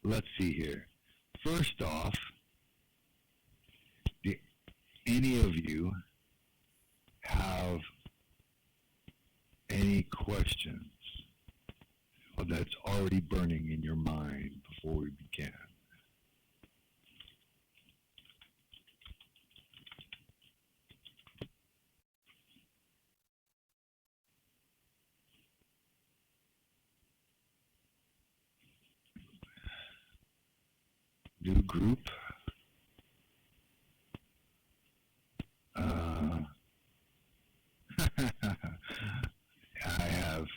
let's see here. First off, do any of you have any questions that's already burning in your mind before we begin? New group. I have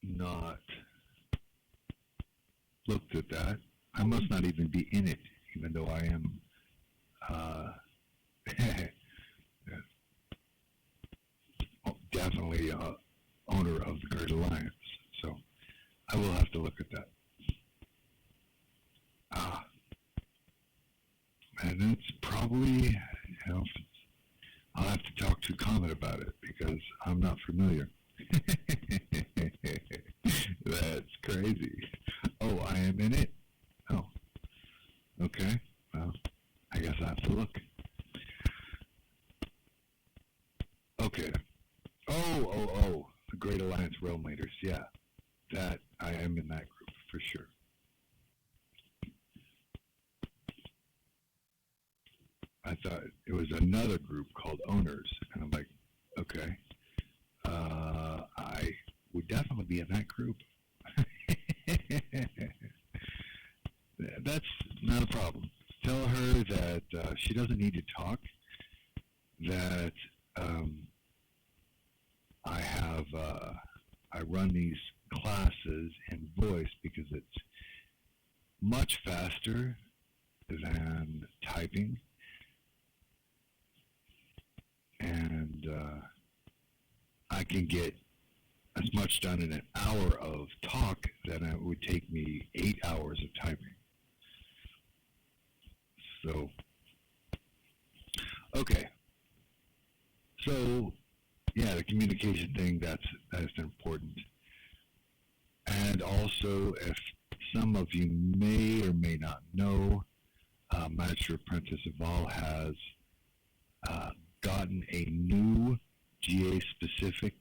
not looked at that. I must not even be in it, even though I am definitely owner of the Great Alliance. So I will have to look at that. And it's probably, I'll have to talk to Comet about it because I'm not familiar. That's crazy. Oh, I am in it? Oh, okay. Well, I guess I have to look. Okay. Oh, the Great Alliance Realm Leaders. Yeah, that I am in that group for sure. I thought it was another group called Owners, and I'm like, okay, I would definitely be in that group. That's not a problem. Tell her that she doesn't need to talk, that I run these classes in voice because it's much faster than typing. And I can get as much done in an hour of talk that it would take me 8 hours of typing. So, okay. So, yeah, the communication thing, that's important. And also, if some of you may or may not know, Master Apprentice Eval has gotten a new GA-specific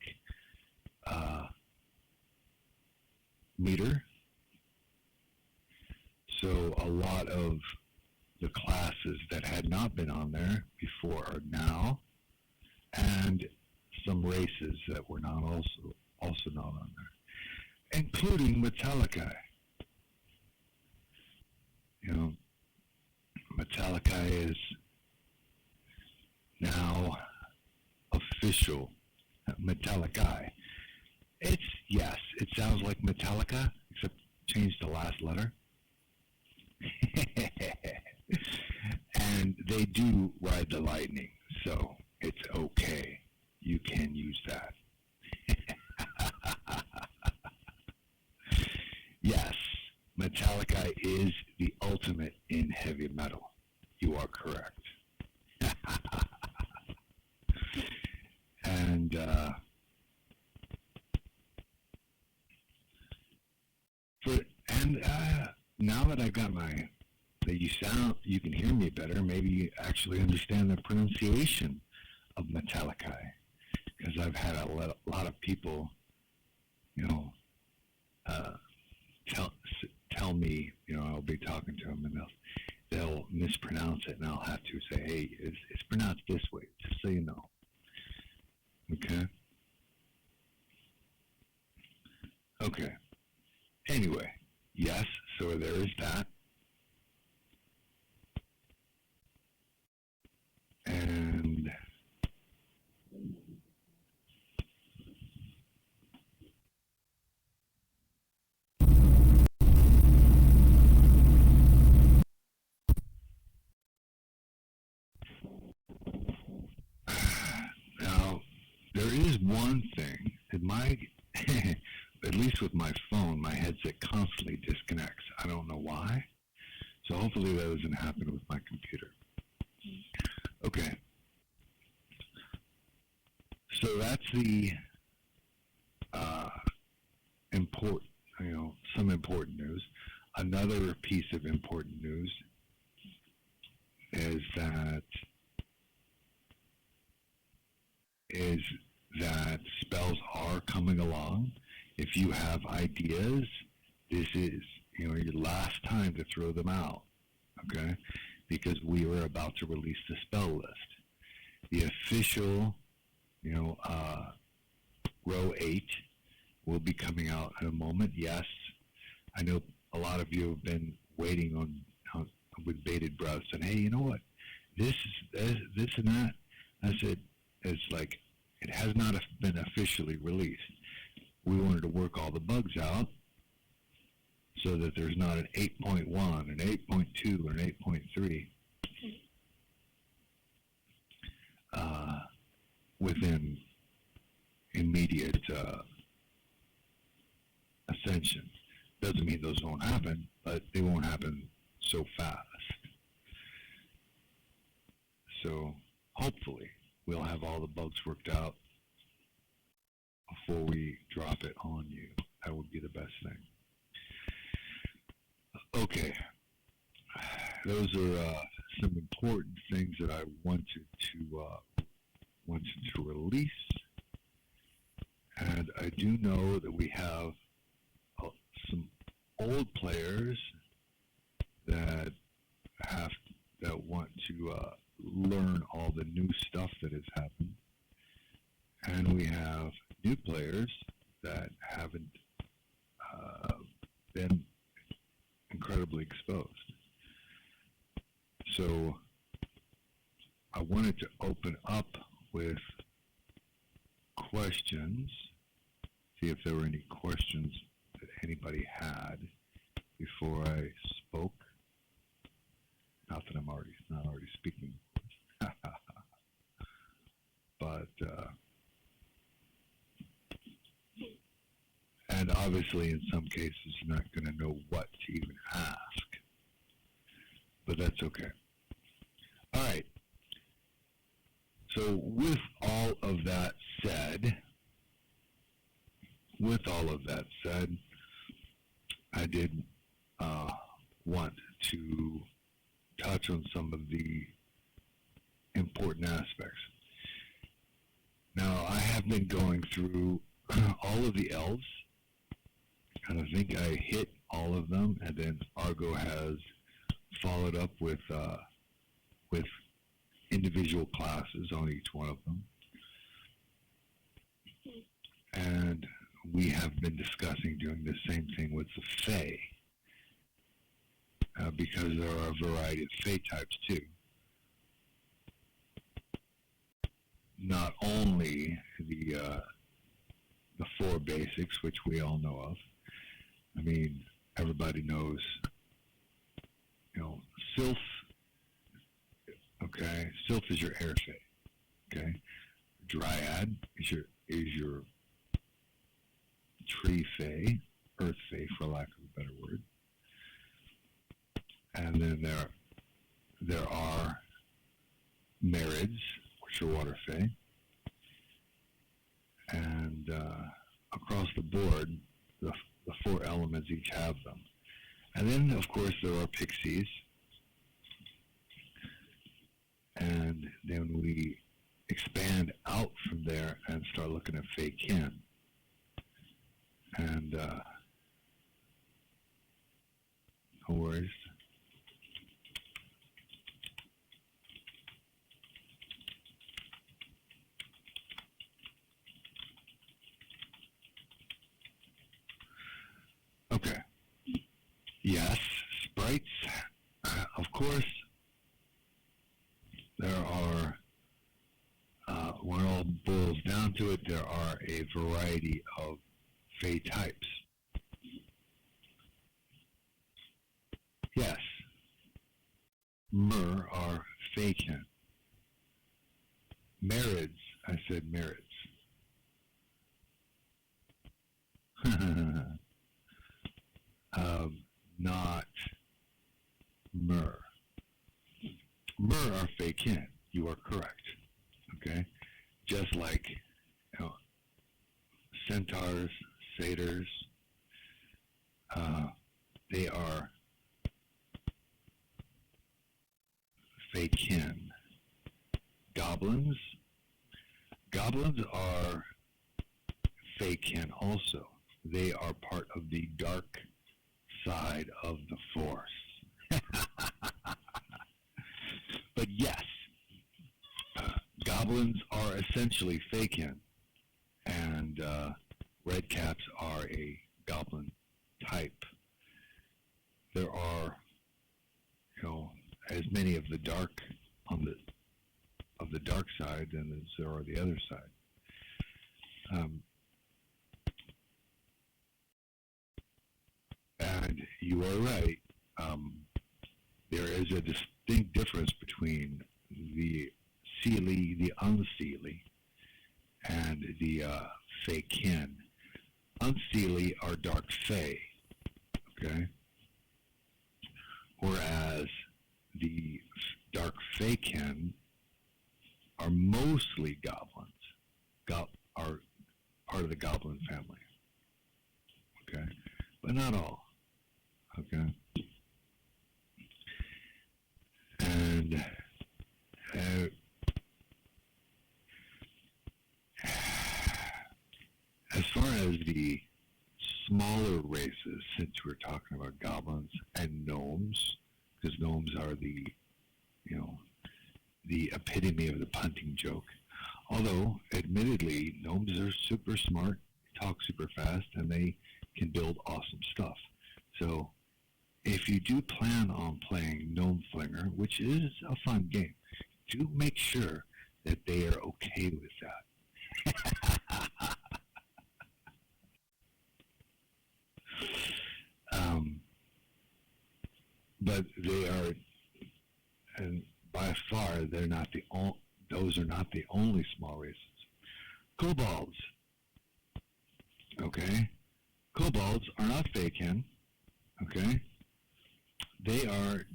meter. So a lot of the classes that had not been on there before are now, and some races that were not also not on there, including Metallica. Metallica is now official. Metallica. Yes, it sounds like Metallica, except change the last letter. And they do ride the lightning, so it's okay. You can use that. Yes, Metallica is the ultimate in heavy metal. You are correct. And now that I've got you can hear me better. Maybe you actually understand the pronunciation of Metallica, because I've had a lot of people, tell me, I'll be talking to them and they'll mispronounce it, and I'll have to say, hey, it's pronounced this way, just so you know. Okay. Okay. Anyway, yes, so there is that. And now, there is one thing that at least with my phone, my headset constantly disconnects. I don't know why. So hopefully that doesn't happen with my computer. Okay. So that's the some important news. Another piece of important news is that spells are coming along. If you have ideas, this is your last time to throw them out, okay? Because we are about to release the spell list. The official, row 8 will be coming out in a moment. Yes, I know a lot of you have been waiting on with bated breath, saying, "Hey, you know what? This and that." I said, "It's like it has not been officially released. We wanted to work all the bugs out so that there's not an 8.1, an 8.2, or an 8.3 within immediate ascension. Doesn't mean those won't happen, but they won't happen so fast. So hopefully we'll have all the bugs worked out before we drop it on you. That would be the best thing. Okay, those are some important things that I wanted to release, and I do know that we have some old players that want to learn all the new stuff that has happened, and we have new players that haven't been incredibly exposed. So I wanted to open up with questions, see if there were any questions that anybody had before I spoke. Not that I'm not already speaking, but and obviously in some cases you're not going to know what to even ask, but that's okay. All right. So with all of that said, I did want to touch on some of the important aspects. Now, I have been going through all of the elves, and I think I hit all of them, and then Argo has followed up with individual classes on each one of them. And we have been discussing doing the same thing with the Fae, because there are a variety of Fae types too. Not only the 4 basics, which we all know of. I mean, everybody knows, Sylph. Okay, Sylph is your air Fae. Okay, Dryad is your tree Fae, earth Fae, for lack of a better word. And then there are Marids, which are water Fae. And across the board, the 4 elements each have them. And then, of course, there are Pixies. And then we expand out from there and start looking at Fae Kin. And no worries. Okay. Yes, sprites. Of course, there are, when it all boils down to it, there are a variety of Fae types. Yes, Mer are Fae Kin. Marids, I said Marids. Not Mer. Mer are Fae Kin. You are correct. Okay? Just like centaurs, satyrs, They are Faekin. Goblins. Goblins are Faekin also. They are part of the dark side of the Force. But yes, goblins are essentially Faekin, and red caps are a goblin type. There are, as many of the dark of the dark side than as there are the other side. And you are right. There is a distinct difference between the Seelie, the Unseelie, and the Faekin. Unseelie are dark Fae, okay? Whereas the dark Faekin are mostly goblins, are part of the goblin family, okay? But not all, okay? And as far as the smaller races, since we're talking about goblins and gnomes, because gnomes are the epitome of the punting joke. Although, admittedly, gnomes are super smart, talk super fast, and they can build awesome stuff. So, if you do plan on playing Gnome Flinger, which is a fun game, do make sure that they are okay with that. But they are, and by far, they're not those are not the only small races. Kobolds. Okay? Kobolds are not Faekin. Okay? They are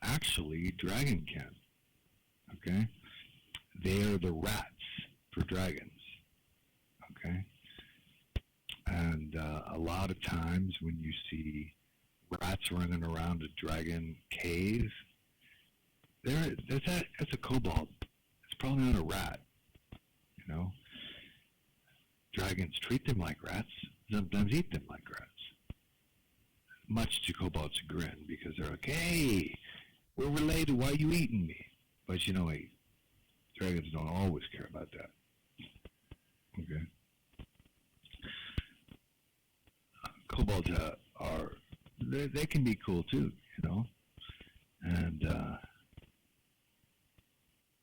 actually Dragonkin. Okay? They are the rats for dragons. Okay? And a lot of times when you see rats running around a dragon cave, that's a kobold. It's probably not a rat. Dragons treat them like rats, sometimes eat them like rats. Much to kobolds' chagrin, because they're like, hey, we're related, why are you eating me? But dragons don't always care about that. Okay. Kobolds they can be cool too, and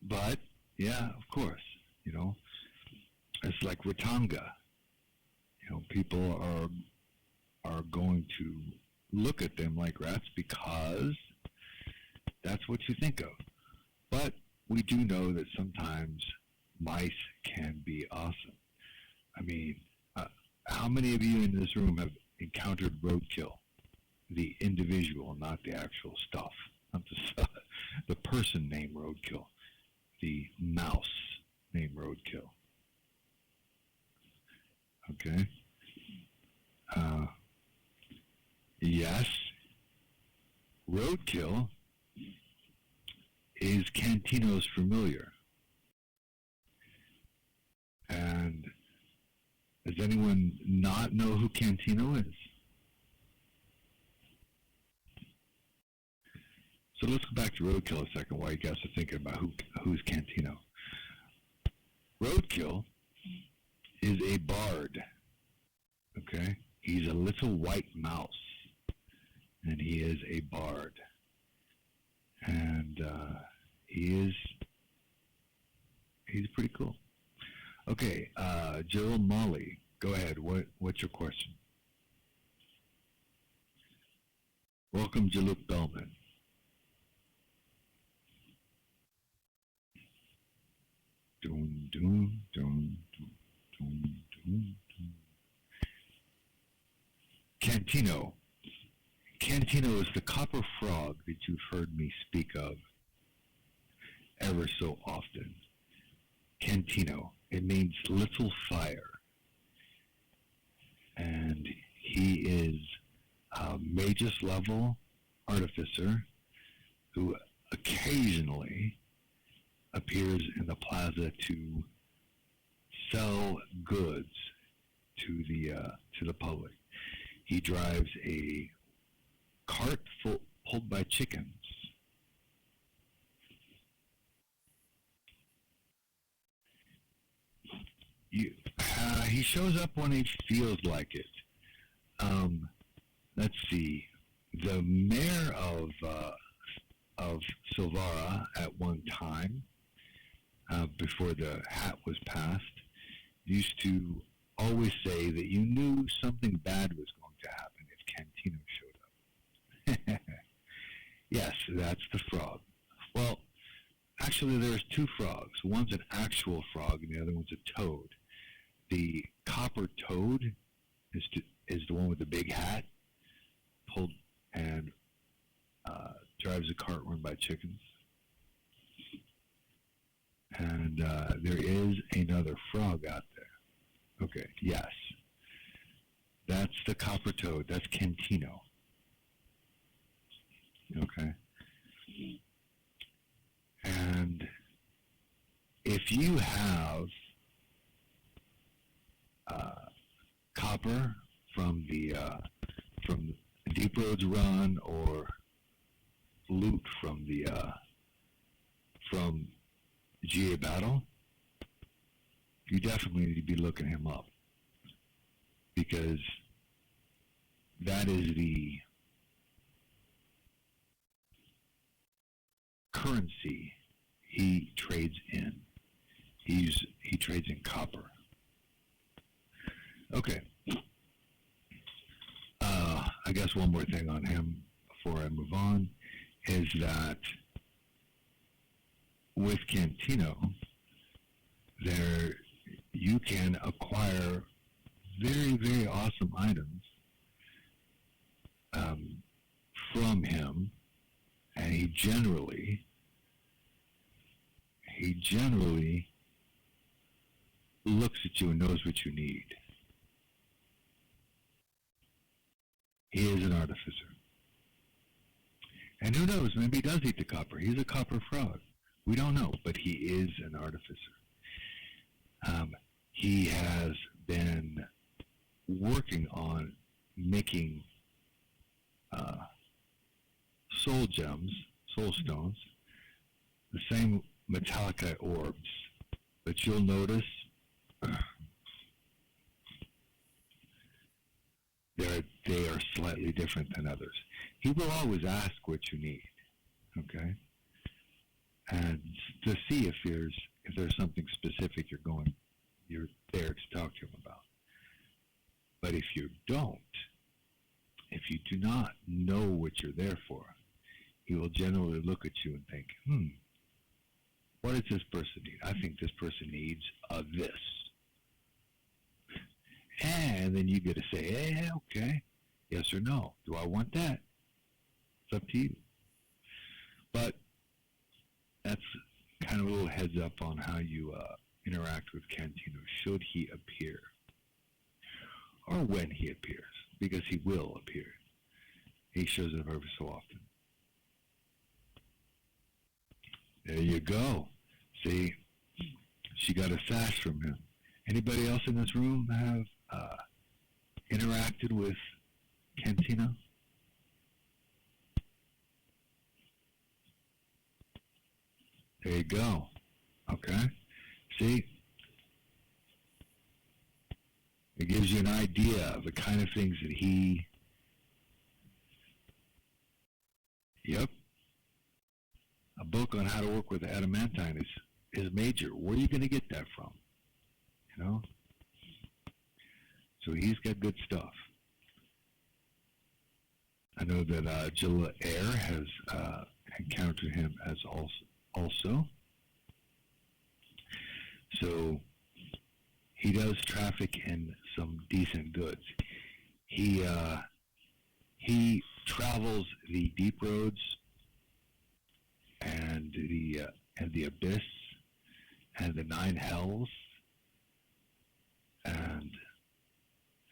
but yeah, of course, it's like Ratanga. People are going to look at them like rats because that's what you think of. But we do know that sometimes mice can be awesome. I mean, how many of you in this room have encountered roadkill? The individual, not the actual stuff. Not the person named Roadkill. The mouse named Roadkill. Okay? Yes, Roadkill is Cantino's familiar. And does anyone not know who Cantino is? So let's go back to Roadkill a second while you guys are thinking about who's Cantino. Roadkill is a bard, okay? He's a little white mouse, and he is a bard. And he's pretty cool. Okay, Gerald Molly, go ahead. What's your question? Welcome, Jaluk Bellman. Dun, dun, dun, dun, dun, dun, dun. Cantino. Cantino is the copper frog that you've heard me speak of ever so often. Cantino. It means little fire. And he is Magus level artificer who occasionally appears in the plaza to sell goods to the public. He drives a cart pulled by chickens. He shows up when he feels like it. Let's see. The mayor of Silvara at one time, before the hat was passed, used to always say that you knew something bad was going to happen if Cantino showed up. Yes, that's the frog. Well, actually, there's two frogs. One's an actual frog, and the other one's a toad. The copper toad is the one with the big hat, pulled and drives a cart run by chickens. And there is another frog out there. Okay, yes. That's the copper toad. That's Cantino. Okay. And if you have copper from Deep Roads Run or loot from GA Battle, you definitely need to be looking him up, because that is the currency he trades in. He trades in copper. Okay. I guess one more thing on him before I move on is that with Cantino, there you can acquire very, very awesome items from him, and he generally looks at you and knows what you need. He is an artificer. And who knows, maybe he does eat the copper. He's a copper frog. We don't know, but he is an artificer. He has been working on making soul gems, soul stones, the same metallicite orbs, but you'll notice they are slightly different than others. He will always ask what you need, okay? And to see if there's something specific you're there to talk to him about. But if you do not know what you're there for, he will generally look at you and think, what does this person need? I think this person needs this. And then you get to say, okay, yes or no. Do I want that? It's up to you. But that's kind of a little heads up on how you interact with Cantino, should he appear, or when he appears, because he will appear. He shows up every so often. There you go. See, she got a sash from him. Anybody else in this room have interacted with Cantino? There you go. Okay. See? It gives you an idea of the kind of things that he... Yep. A book on how to work with adamantine is major. Where are you going to get that from? You know? So he's got good stuff. I know that Jilla Air has encountered him as also. So he does traffic in some decent goods. He travels the deep roads and the abyss and the nine hells and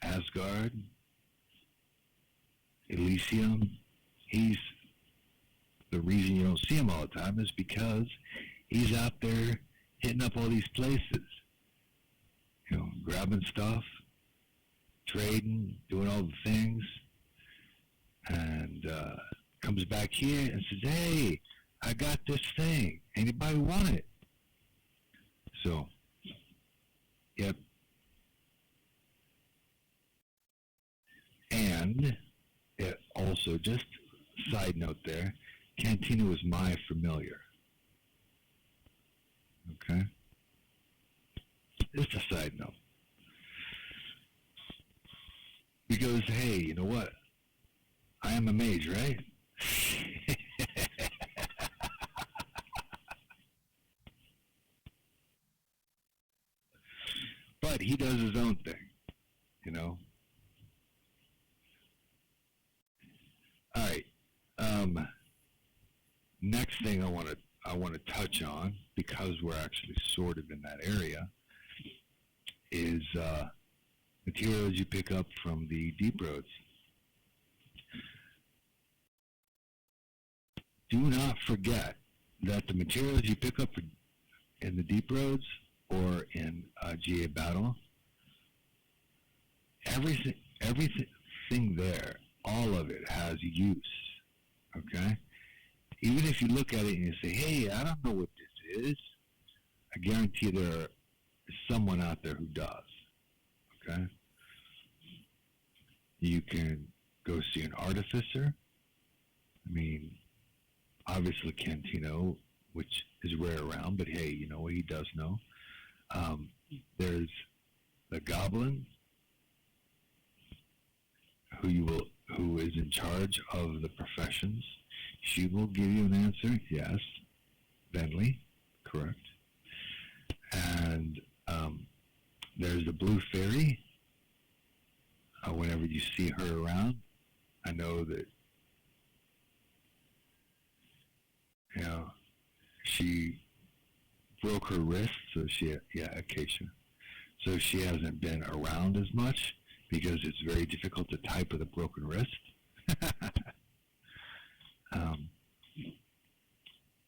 Asgard. Elysium, he's the reason you don't see him all the time is because he's out there hitting up all these places, grabbing stuff, trading, doing all the things, and comes back here and says, hey, I got this thing. Anybody want it? So, yep. And also, just side note there, Cantina was my familiar. Okay? Just a side note. Because, hey, you know what? I am a mage, right? But he does his own thing, All right. Next thing I want to touch on, because we're actually sort of in that area, is materials you pick up from the deep roads. Do not forget that the materials you pick up in the deep roads or in GA battle, everything there, all of it has use, okay? Even if you look at it and you say, hey, I don't know what this is, I guarantee there is someone out there who does, okay? You can go see an artificer. I mean, obviously Cantino, which is rare around, but hey, you know what, he does know. There's the goblin, who is in charge of the professions. She will give you an answer, yes. Bentley, correct. And there's the blue fairy. Whenever you see her around, I know that, she broke her wrist, so Acacia. So she hasn't been around as much because it's very difficult to type with a broken wrist.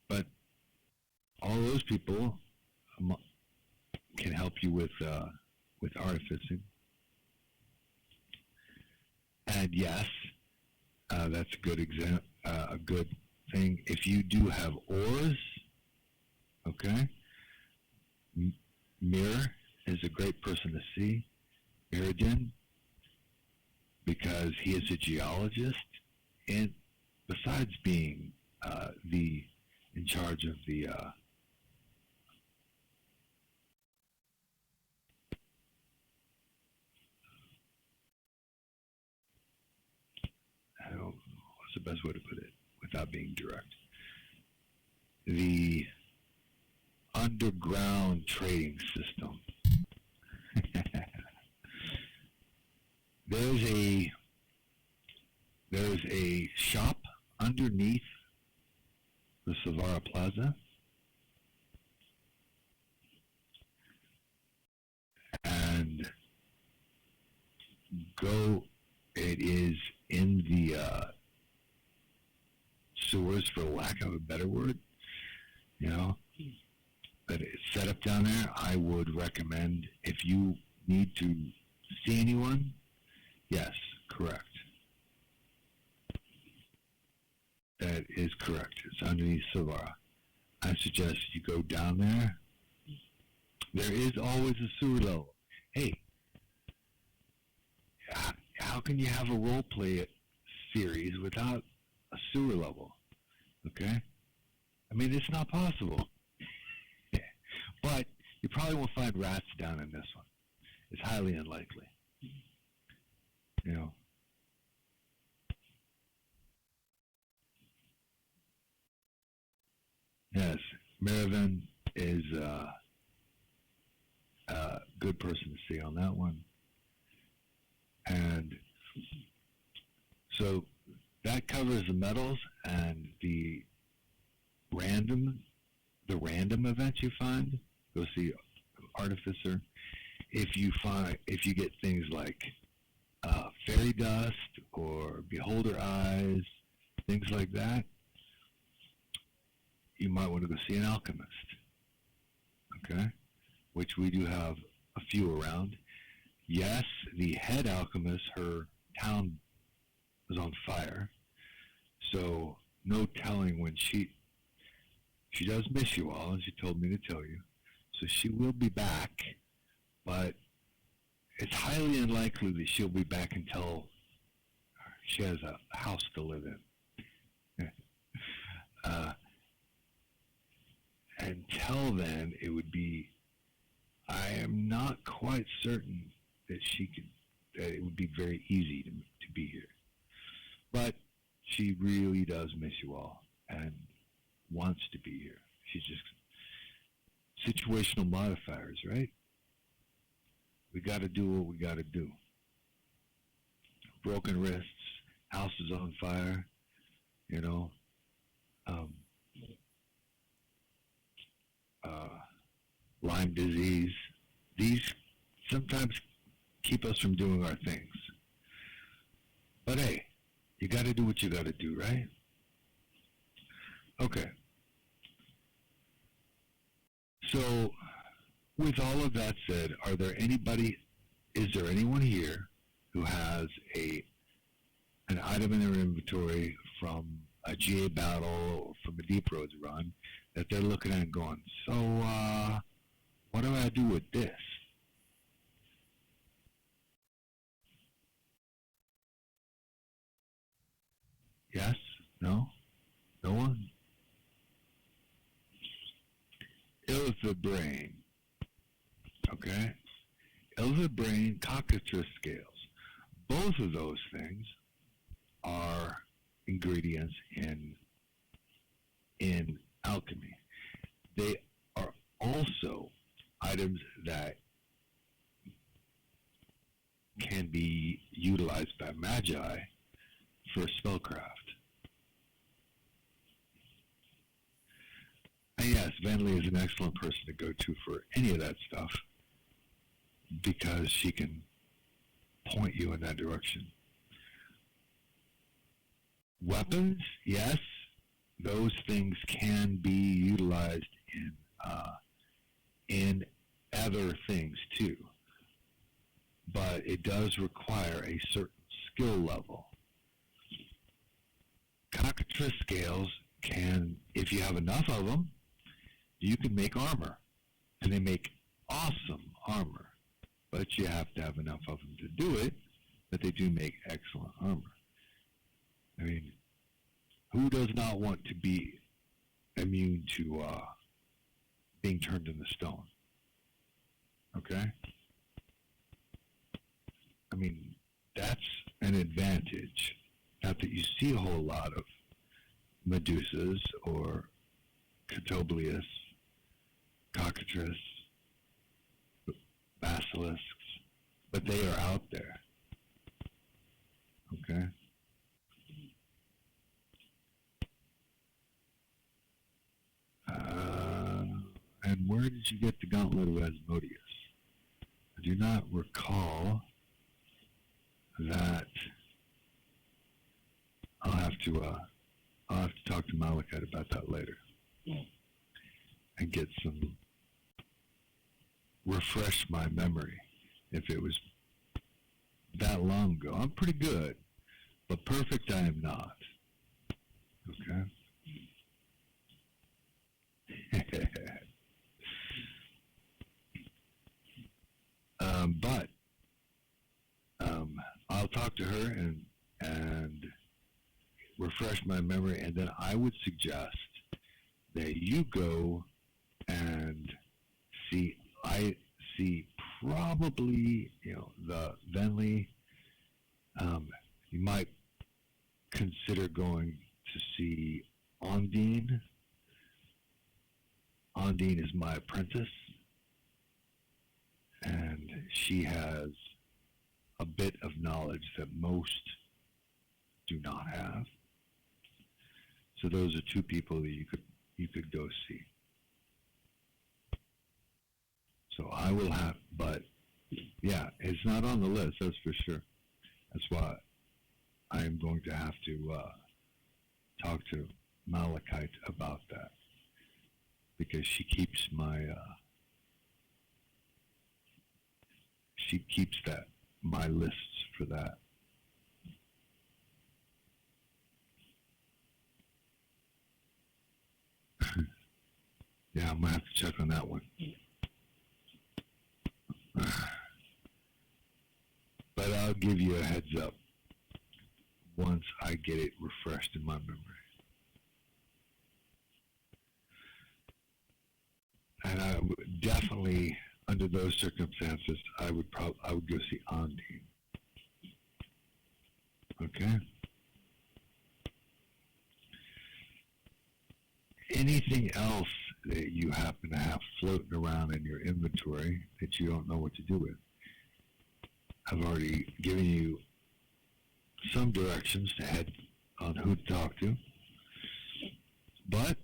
But all those people can help you with artificing. And yes, that's a good thing. If you do have ores, okay, Mirror is a great person to see, Mirrodin, because he is a geologist, and besides being in charge of the what's the best way to put it without being direct? The underground trading system. There's a shop underneath the Savara Plaza, and it is in the sewers, for lack of a better word, but it's set up down there. I would recommend, if you need to see anyone, yes, correct. That is correct. It's underneath Savara. I suggest you go down there. There is always a sewer level. Hey, how can you have a role play series without a sewer level? Okay? I mean, it's not possible. But you probably won't find rats down in this one. It's highly unlikely. Yes, Merivin is a good person to see on that one. And so that covers the metals and the random events you find. Go see Artificer. If you get things like fairy dust or beholder eyes, things like that, you might want to go see an alchemist, okay? Which we do have a few around. Yes, the head alchemist, her town was on fire, so no telling when she does miss you all, and she told me to tell you. So she will be back, but it's highly unlikely that she'll be back until she has a house to live in. Until then, it would be, I am not quite certain that that it would be very easy to be here. But she really does miss you all and wants to be here. She's just situational modifiers, right? We got to do what we got to do. Broken wrists, house is on fire, you know. Lyme disease. These sometimes keep us from doing our things. But hey, you got to do what you got to do, right? Okay. So, with all of that said, is there anyone here who has an item in their inventory from a GA battle or from a Deep Roads run that they're looking at and going, so, what do I do with this? Yes? No? No one? Ilza brain. Okay? Ilza brain, cockatrice scales. Both of those things are ingredients in alchemy. They are also items that can be utilized by magi for spellcraft. And yes, Venley is an excellent person to go to for any of that stuff because she can point you in that direction. Weapons, yes, those things can be utilized in other things too, but it does require a certain skill level. Cockatrice scales can, if you have enough of them, you can make armor, and they make awesome armor, but you have to have enough of them to do it, but they do make excellent armor. I mean, who does not want to be immune to being turned into stone? Okay? I mean, that's an advantage. Not that you see a whole lot of Medusas or Catoblius, cockatrice, basilisks, but they are out there. Okay? And where did you get the Gauntlet of Asmodeus? I do not recall that. I'll have to talk to Malikith about that later. Yeah. And get refresh my memory if it was that long ago. I'm pretty good, but perfect I am not. Okay? But I'll talk to her and refresh my memory, and then I would suggest that you go and see. I see probably the Venley. You might consider going to see Ondine. Ondine is my apprentice, and she has a bit of knowledge that most do not have. So those are two people that you could go see. So I will have, but yeah, it's not on the list, that's for sure. That's why I am going to have to talk to Malikith about that, because she keeps my lists for that. Yeah, I'm gonna have to check on that one. But I'll give you a heads up once I get it refreshed in my memory. And I would definitely, under those circumstances, I would go see Undine. Okay? Anything else that you happen to have floating around in your inventory that you don't know what to do with, I've already given you some directions to head on who to talk to. But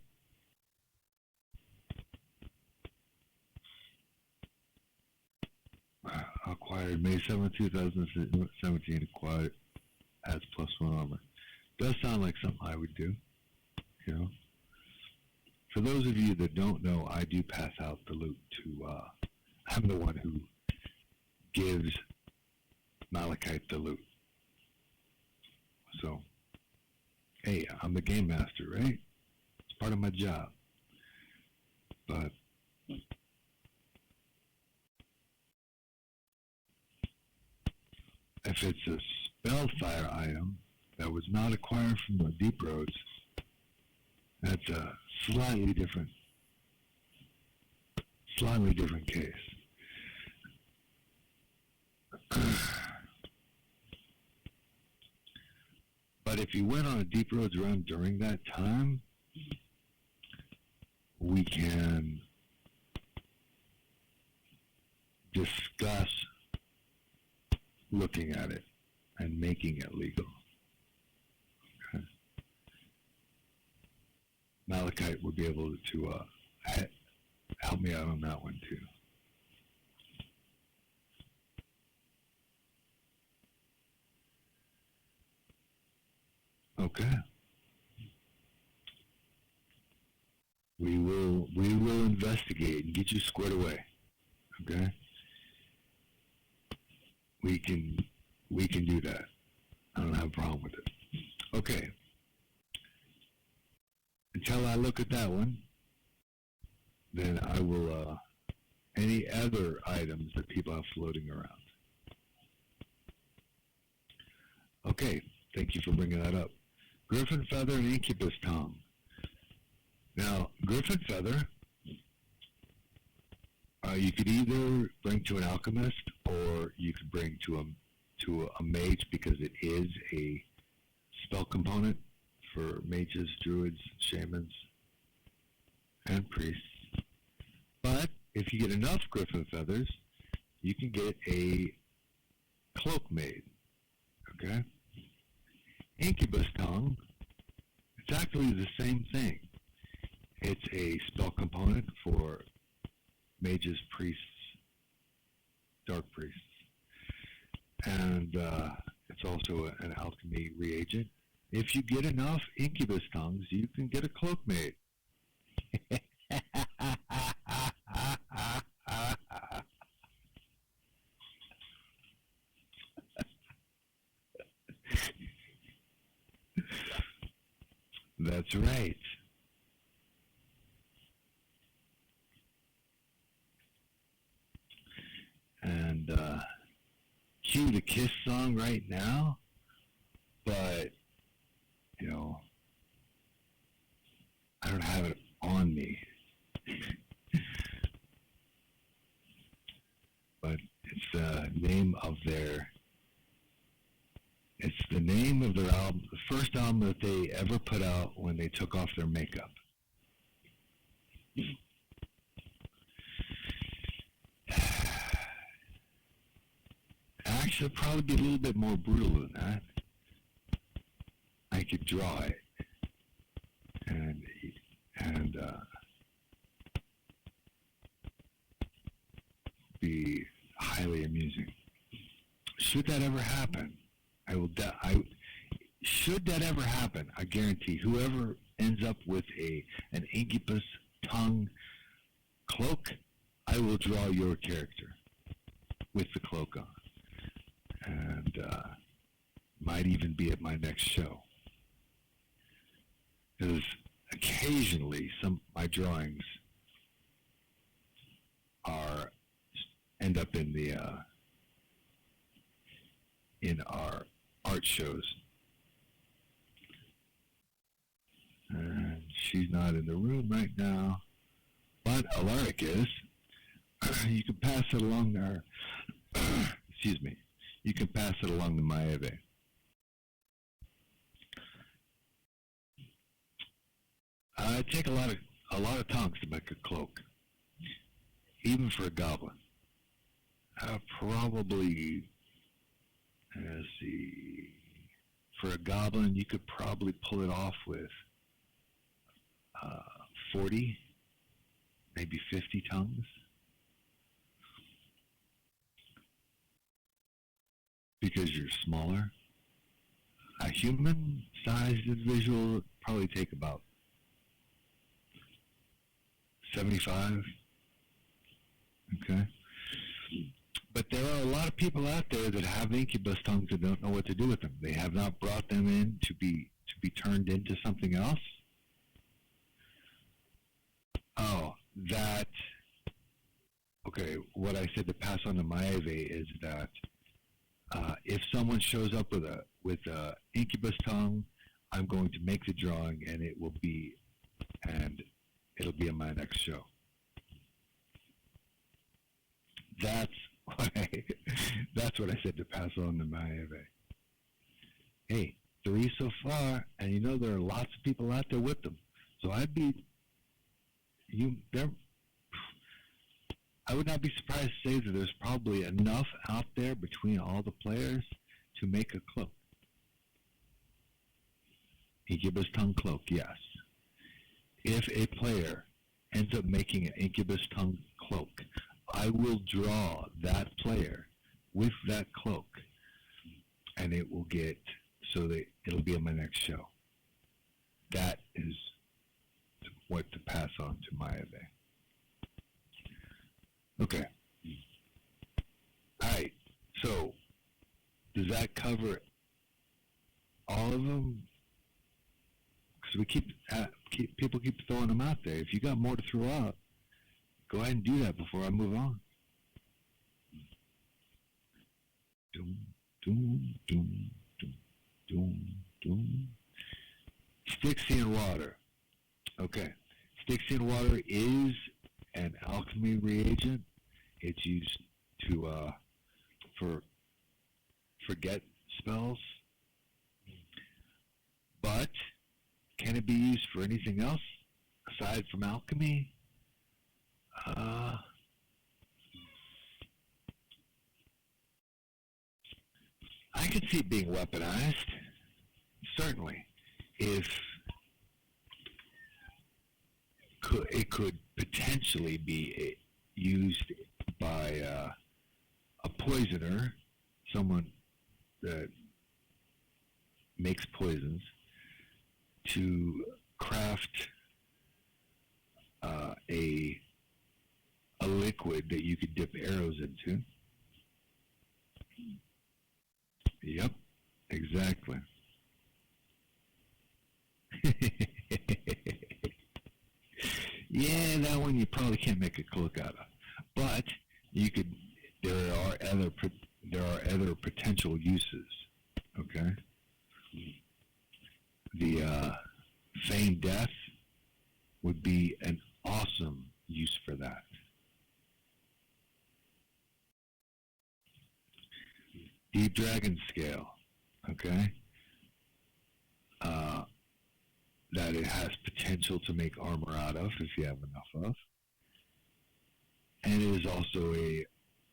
acquired May 7, 2017, acquired as +1 armor. Does sound like something I would do, you know. For those of you that don't know, I do pass out the loot to, I'm the one who gives Malikith the loot. So, hey, I'm the game master, right? It's part of my job. But if it's a spellfire item that was not acquired from the Deep Roads, that's a slightly different case. But if you went on a Deep Roads run during that time, we can discuss looking at it and making it legal. Okay. Malikith would be able to help me out on that one too. Okay. We will investigate and get you squared away. Okay. We can do that. I don't have a problem with it. Okay. Until I look at that one, then I will, any other items that people have floating around. Okay, thank you for bringing that up. Griffin Feather and Incubus Tongue. Now, Griffin Feather, you could either bring to an alchemist or you could bring to a mage, because it is a spell component for mages, druids, shamans, and priests. But if you get enough Griffin Feathers, you can get a cloak made. Okay? Incubus Tongue, it's actually the same thing. It's a spell component for mages, priests, dark priests. And it's also an alchemy reagent. If you get enough Incubus Tongues, you can get a cloak made. That's right. And cue the Kiss song right now, but you know, I don't have it on me. But it's the name of their album, the first album that they ever put out when they took off their makeup. Actually, it'd probably be a little bit more brutal than that. I could draw it and be highly amusing. Should that ever happen, should that ever happen, I guarantee whoever ends up with an incubus tongue cloak, I will draw your character with the cloak on. And might even be at my next show. Because occasionally my drawings end up in our art shows. And she's not in the room right now, but Alaric is. You can pass it along there. Excuse me. You can pass it along to Maeve. I take a lot of tongues to make a cloak, even for a goblin. Probably, let's see, for a goblin, you could probably pull it off with 40, maybe 50 tongues. Because you're smaller. A human-sized individual would probably take about 75. Okay. But there are a lot of people out there that have incubus tongues that don't know what to do with them. They have not brought them in to be turned into something else. Oh, that. Okay, what I said to pass on to Maeve is that if someone shows up with a incubus tongue, I'm going to make the drawing, and it'll be in my next show. That's what I said to pass on to Maeve. Hey, 3 so far, and there are lots of people out there with them. So I would not be surprised to say that there's probably enough out there between all the players to make a cloak. Incubus tongue cloak, yes. If a player ends up making an incubus tongue cloak, I will draw that player with that cloak, and it'll be in my next show. That is what to pass on to Maeve. Okay. All right. So, does that cover all of them? Because people keep throwing them out there. If you got more to throw out, go ahead and do that before I move on. Doom, doom, doom, doom, doom, doom. Styxy and water. Okay. Styxy and water is an alchemy reagent. It's used for forget spells. But can it be used for anything else aside from alchemy? I could see it being weaponized. Certainly. If it could potentially be used by a poisoner, someone that makes poisons, to craft a liquid that you could dip arrows into. Yep, exactly. Yeah, that one you probably can't make a cloak out of, but you could. There are other potential uses. Okay. The feigned death would be an awesome use for that. Deep dragon scale. Okay. That it has potential to make armor out of if you have enough of, and it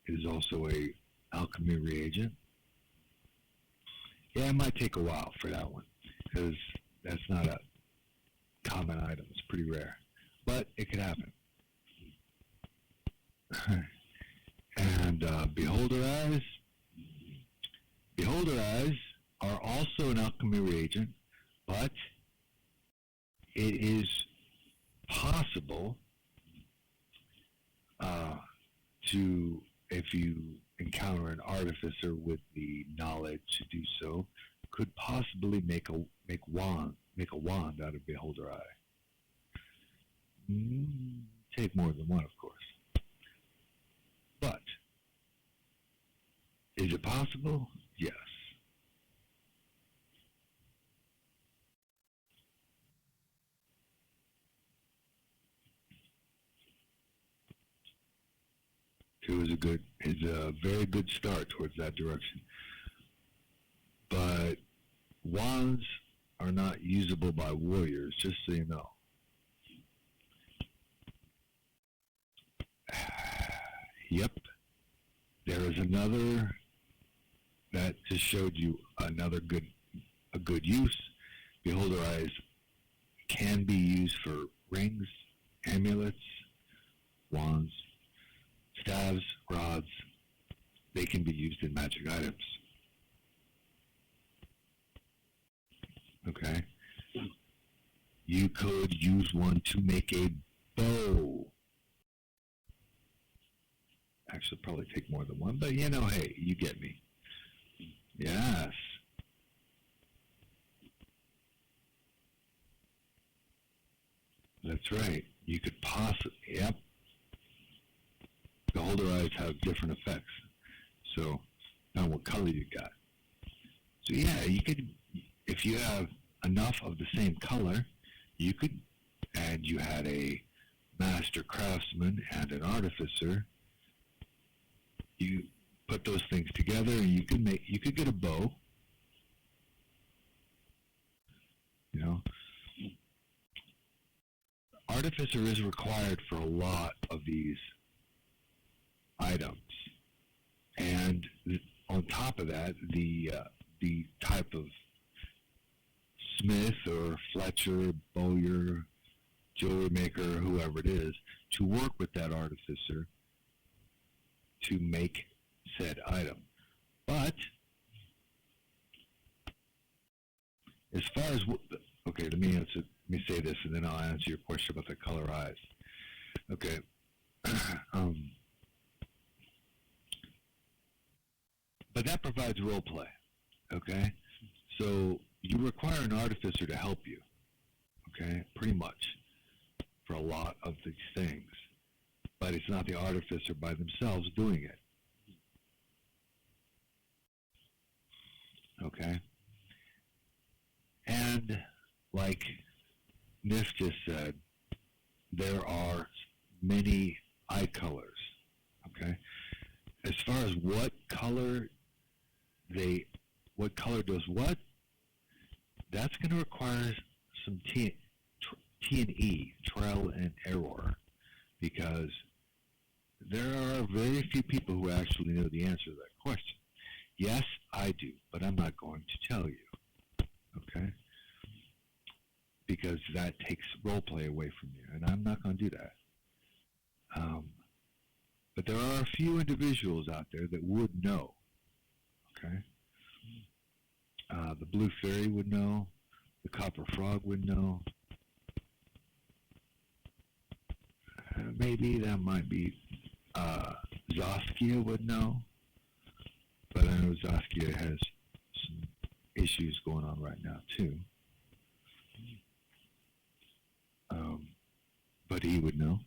is also a alchemy reagent. Yeah, it might take a while for that one because that's not a common item. It's pretty rare, but it could happen. And beholder eyes are also an alchemy reagent, but it is possible to, if you encounter an artificer with the knowledge to do so, could possibly make a wand out of beholder eye. Take more than one, of course. But is it possible? Yes. It's a very good start towards that direction. But wands are not usable by warriors, just so you know. Yep. There is another that just showed you a good use. Beholder eyes can be used for rings, amulets, wands, staves, rods. They can be used in magic items. Okay? You could use one to make a bow. Actually, probably take more than one, but hey, you get me. Yes. That's right. You could possibly, yep. Beholder eyes have different effects. So, now what color you got. So yeah, you could, if you have enough of the same color, you could, and you had a master craftsman and an artificer, you put those things together and you could get a bow. Artificer is required for a lot of these items. And on top of that, the type of smith or fletcher, bowyer, jewelry maker, whoever it is, to work with that artificer to make said item. But as far as okay, let me say this, and then I'll answer your question about the color eyes. Okay. But that provides role play. Okay, so you require an artificer to help you. Okay, pretty much for a lot of these things. But it's not the artificer by themselves doing it. Okay? And like Nif just said, there are many eye colors. Okay? As far as what color does what, that's going to require some T&E, trial and error, because there are very few people who actually know the answer to that question. Yes, I do, but I'm not going to tell you, okay? Because that takes role play away from you, and I'm not going to do that. But there are a few individuals out there that would know, okay? The Blue Fairy would know, the Copper Frog would know. Maybe that might be Zaskia would know, but I know Zaskia has some issues going on right now too. But he would know.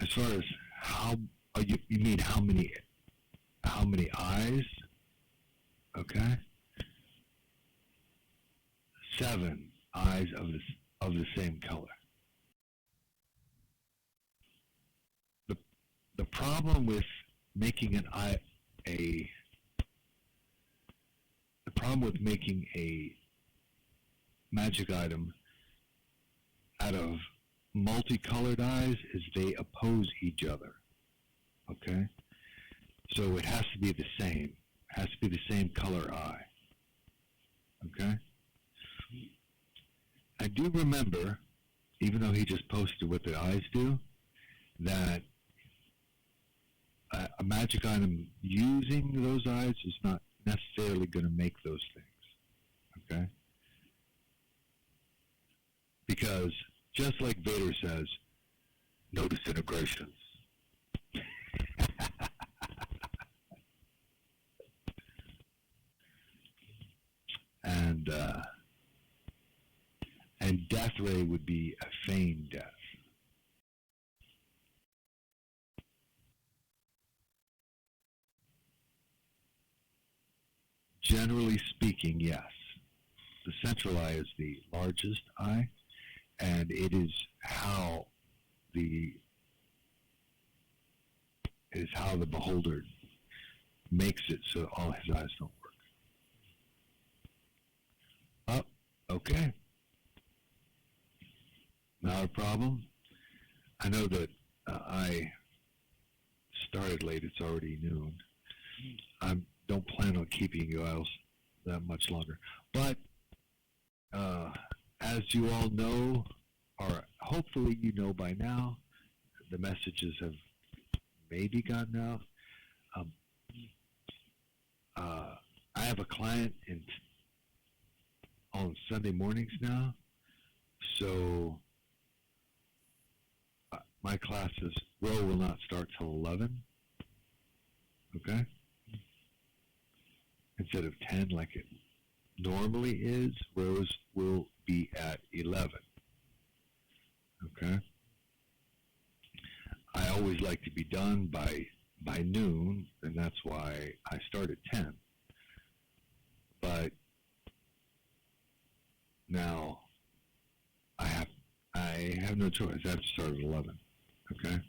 As far as you mean how many eyes? Okay. 7 eyes of the same color. The problem with making the problem with making a magic item out of multicolored eyes is they oppose each other. Okay? So it has to be the same. It has to be the same color eye. Okay? I do remember, even though he just posted what the eyes do, that a magic item using those eyes is necessarily going to make those things, okay? Because just like Vader says, no disintegrations. And death ray would be a feigned death. Generally speaking, yes. The central eye is the largest eye, and it is how the beholder makes it so all his eyes don't work. Oh, okay. Not a problem. I know that I started late. It's already noon. I don't plan on keeping you else that much longer. But as you all know, or hopefully you know by now, the messages have maybe gotten out. I have a client on Sunday mornings now, so my classes, row will not start till 11, okay? Instead of 10 like it normally is, rows will be at 11, okay? I always like to be done by noon, and that's why I start at 10. But now I have no choice. I have to start at 11. Okay?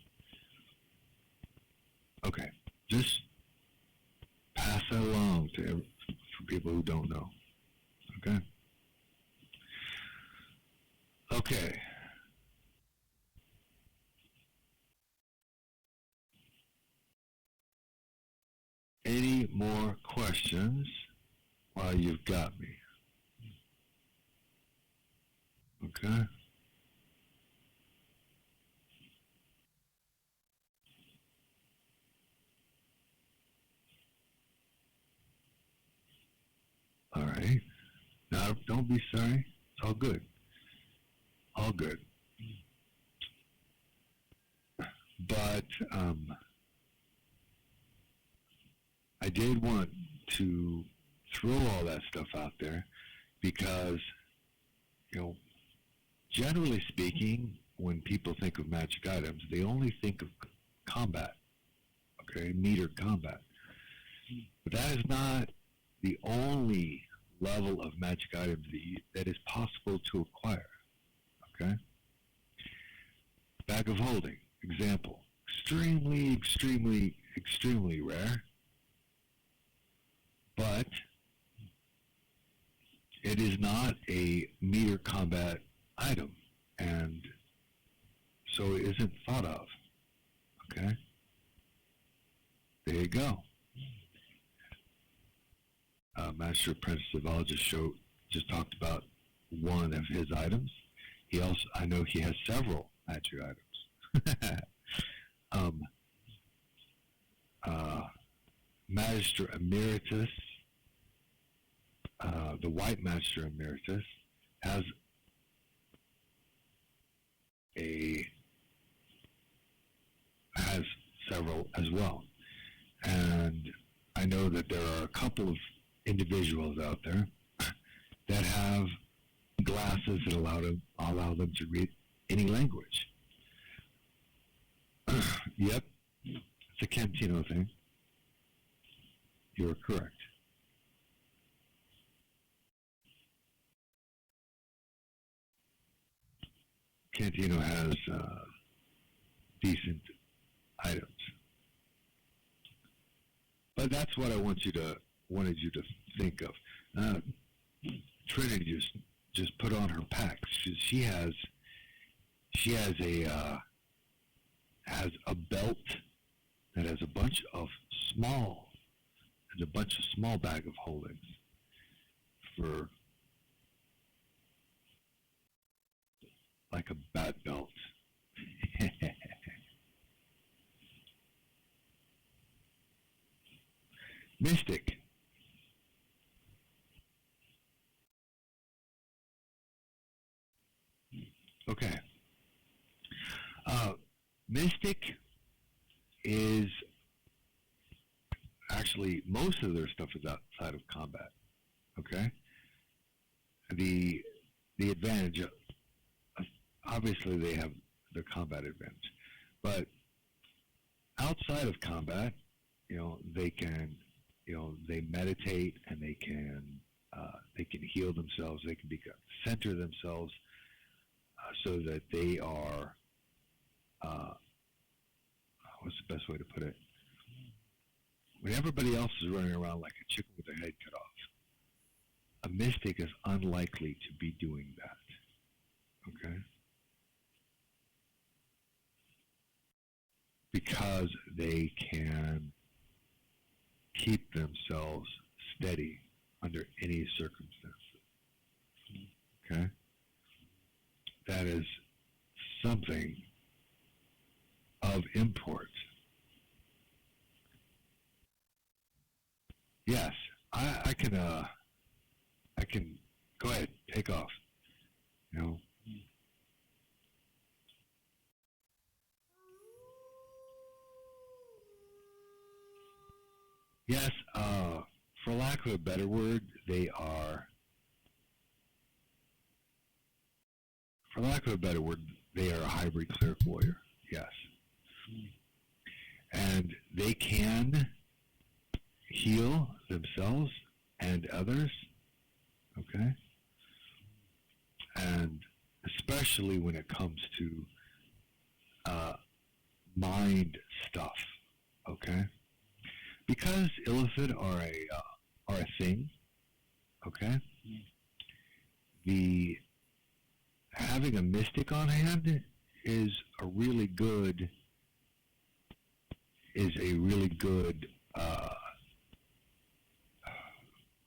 Okay. Just pass that along for people who don't know. Okay? Okay. Any more questions while you've got me? Okay? All right. Now, don't be sorry. It's all good. All good. But I did want to throw all that stuff out there because, generally speaking, when people think of magic items, they only think of combat, okay, metered combat. But that is not the only level of magic items that is possible to acquire, okay? Bag of holding, example, extremely, extremely, extremely rare, but it is not a meter combat item, and so it isn't thought of, okay? There you go. Master Apprentice just talked about one of his items. I know he has several magic items. Magister Emeritus, the White Magister Emeritus, has several as well. And I know that there are a couple of individuals out there that have glasses that allow them to read any language. Yep, it's a Cantino thing. You're correct. Cantino has decent items, but that's what I wanted you to think of. Trinity just put on her packs. She has a belt that has a bunch of small bag of holdings for like a bat belt. Mystic. actually, most of their stuff is outside of combat. Okay? The advantage, obviously they have the combat advantage, but outside of combat, they can, they meditate, and they can heal themselves. They can center themselves so that they are, what's the best way to put it? When everybody else is running around like a chicken with their head cut off, a mystic is unlikely to be doing that. Okay? Because they can keep themselves steady under any circumstances. Okay? That is something of import. Yes, I can go ahead, take off. Yes, for lack of a better word, they are a hybrid cleric warrior. Yes. And they can heal themselves and others, okay? And especially when it comes to mind stuff, okay? Because illithid are a thing, okay? Having a mystic on hand is a really good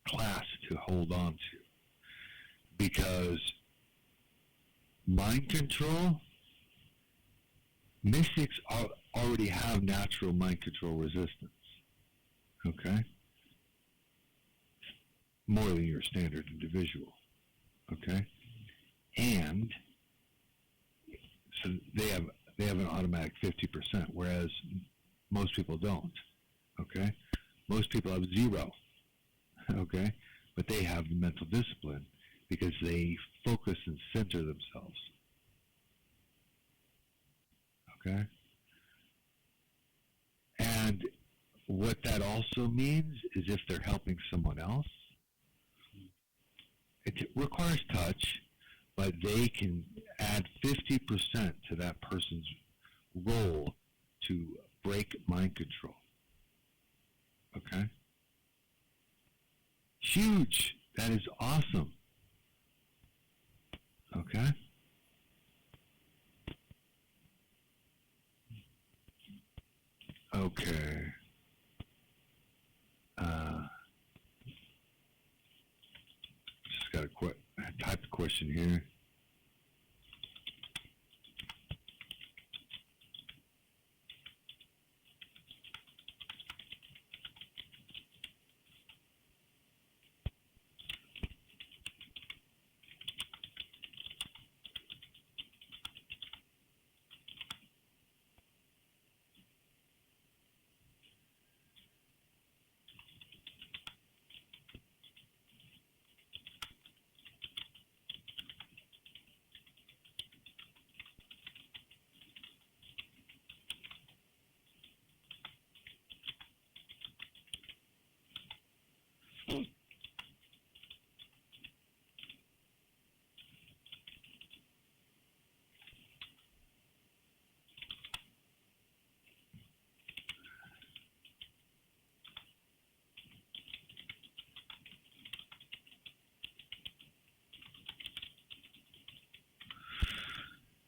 class to hold on to, because mind control, mystics already have natural mind control resistance, okay? More than your standard individual, okay? And so they have an automatic 50%, whereas most people don't, okay? Most people have 0, okay? But they have the mental discipline because they focus and center themselves, okay? And what that also means is if they're helping someone else, it requires touch, but they can add 50% to that person's role to break mind control. Okay? Huge. That is awesome. Okay? Okay. Just got to type the question here.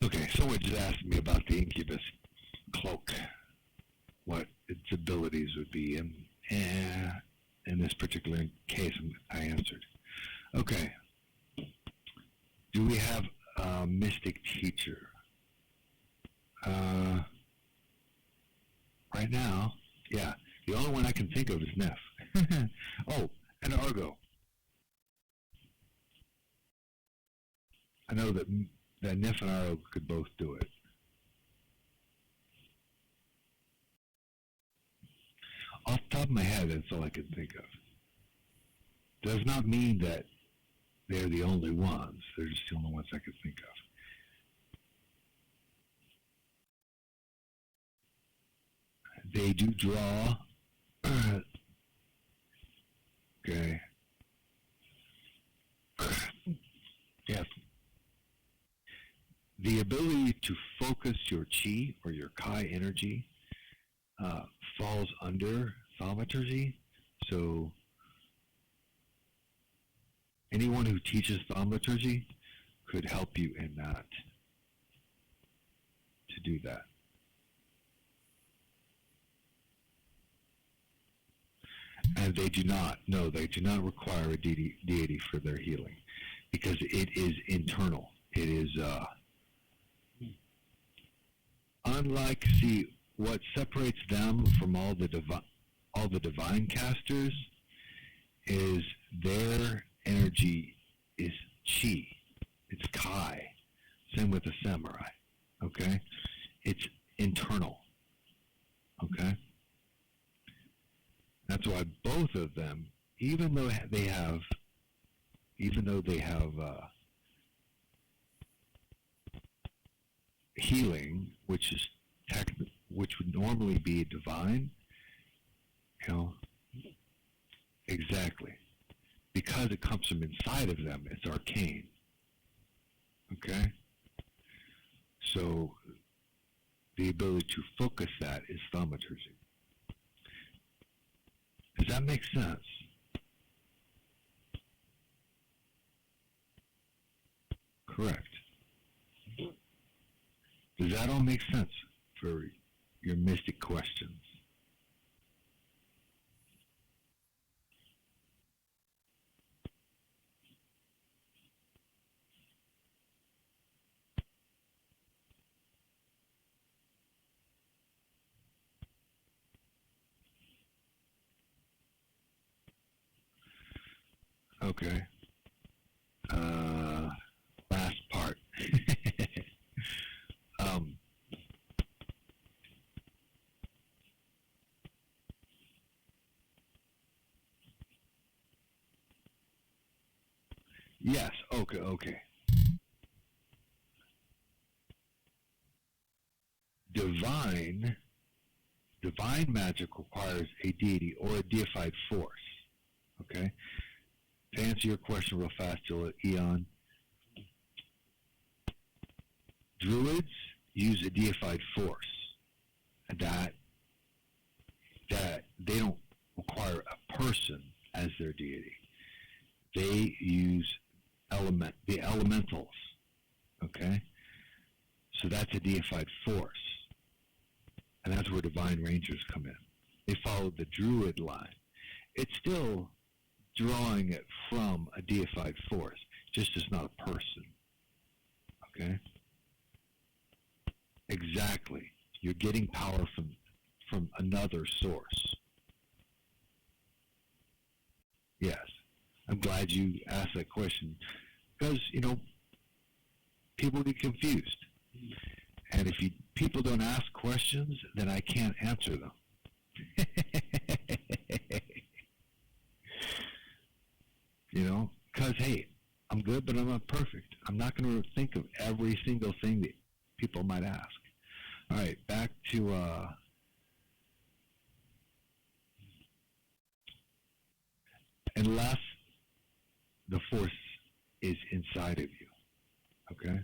Okay, someone just asked me about the incubus cloak, what its abilities would be, and in this particular case, I answered. Okay, do we have a mystic teacher? Right now, yeah, the only one I can think of is Neff. Oh, and Argo. I know that Neff and Argo could both do it. off the top of my head, that's all I can think of. Does not mean that they're the only ones. They're just the only ones I can think of. They do draw. Okay. Yes. The ability to focus your chi or your kai energy falls under thaumaturgy. So anyone who teaches thaumaturgy could help you in that, to do that. And they do not require a deity for their healing, because it is internal. It is, unlike, see, what separates them from all the divine casters is their energy is chi. It's kai. Same with the samurai. Okay? It's internal. Okay? That's why both of them, even though they have healing, which would normally be divine, exactly, because it comes from inside of them, it's arcane. Okay, so the ability to focus that is thaumaturgy. Does that make sense? Correct. Does that all make sense for your mystic questions? Okay. Last part. Yes. Okay. Divine magic requires a deity or a deified force. Okay. To answer your question real fast, Eon, Druids use a deified force that they don't require a person as their deity. They use the elementals. Okay? So that's a deified force. And that's where divine rangers come in. They follow the druid line. It's still drawing it from a deified force, just it's not a person. Okay? Exactly. You're getting power from another source. Yes. I'm glad you asked that question, because, people get confused. And if people don't ask questions, then I can't answer them. Because, hey, I'm good, but I'm not perfect. I'm not going to think of every single thing that people might ask. All right, back to unless the force is inside of you, okay?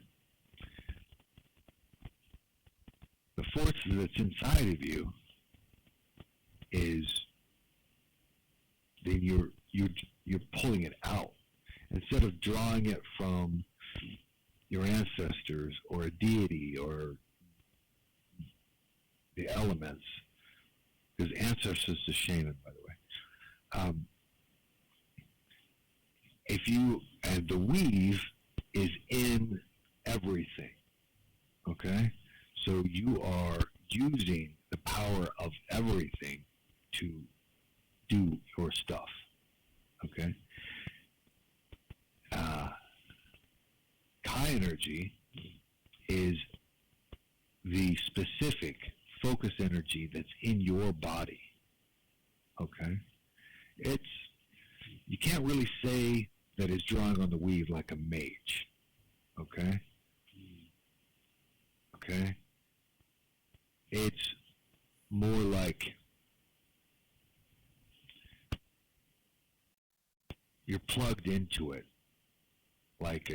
The force that's inside of you is, then you're pulling it out. Instead of drawing it from your ancestors or a deity or the elements, because ancestors is shaman, by the way. And the weave is in everything, okay? So you are using the power of everything to do your stuff, okay? Kai energy is the specific focus energy that's in your body, Okay? You can't really say that it's drawing on the weave like a mage. Okay? Okay? It's more like you're plugged into it, like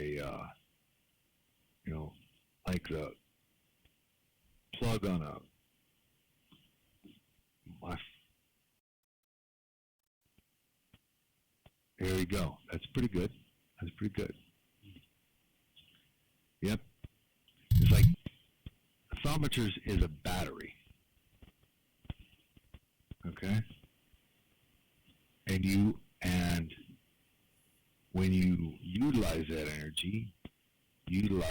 like the plug on there you go. That's pretty good. That's pretty good. Yep. It's like thermometers is a battery. Okay? And when you utilize that energy, you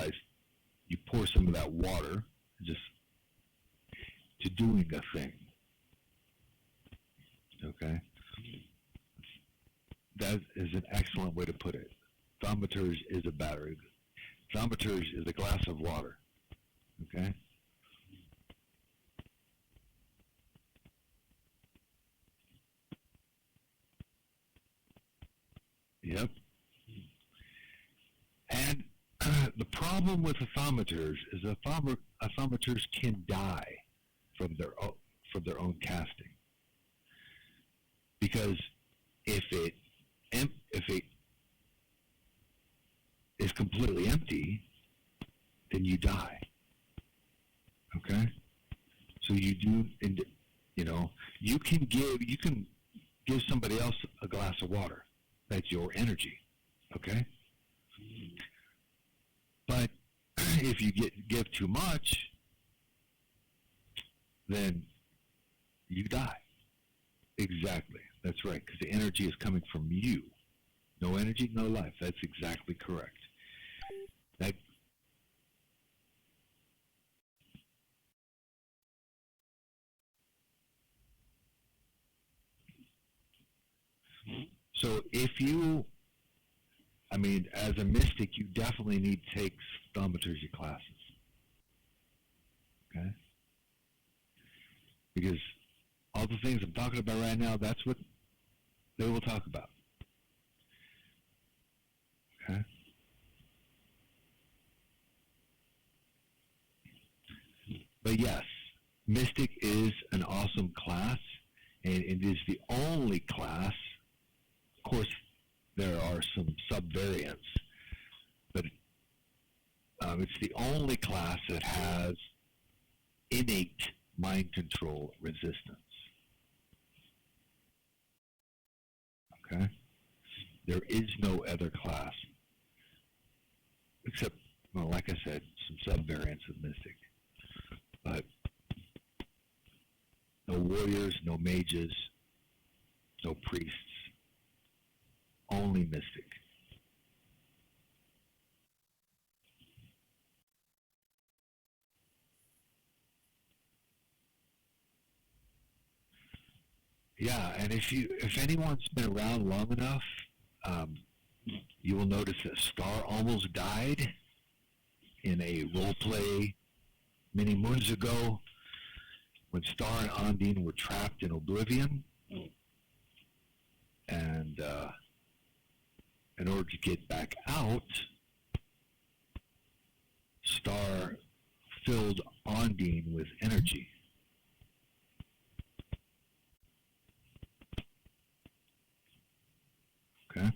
pour some of that water just to doing a thing. Okay? That is an excellent way to put it. Thermometers is a battery. Thermometers is a glass of water. Okay? Yep. And the problem with thermometers is thermometers can die from their own casting, because if it is completely empty, then you die. Okay, so you can give somebody else a glass of water. That's your energy. Okay, but if you give too much, then you die. Exactly. That's right, because the energy is coming from you. No energy, no life. That's exactly correct. So as a mystic, you definitely need to take thaumaturgy classes. Okay? Because all the things I'm talking about right now, that's what they will talk about. Okay? But yes, Mystic is an awesome class, and it is the only class. Of course, there are some subvariants, but it's the only class that has innate mind control resistance. Okay? There is no other class, except, well, like I said, some subvariants of Mystic. But no warriors, no mages, no priests, only Mystic. Yeah, and if anyone's been around long enough, you will notice that Star almost died in a role play many moons ago when Star and Ondine were trapped in Oblivion, and in order to get back out, Star filled Ondine with energy. Okay?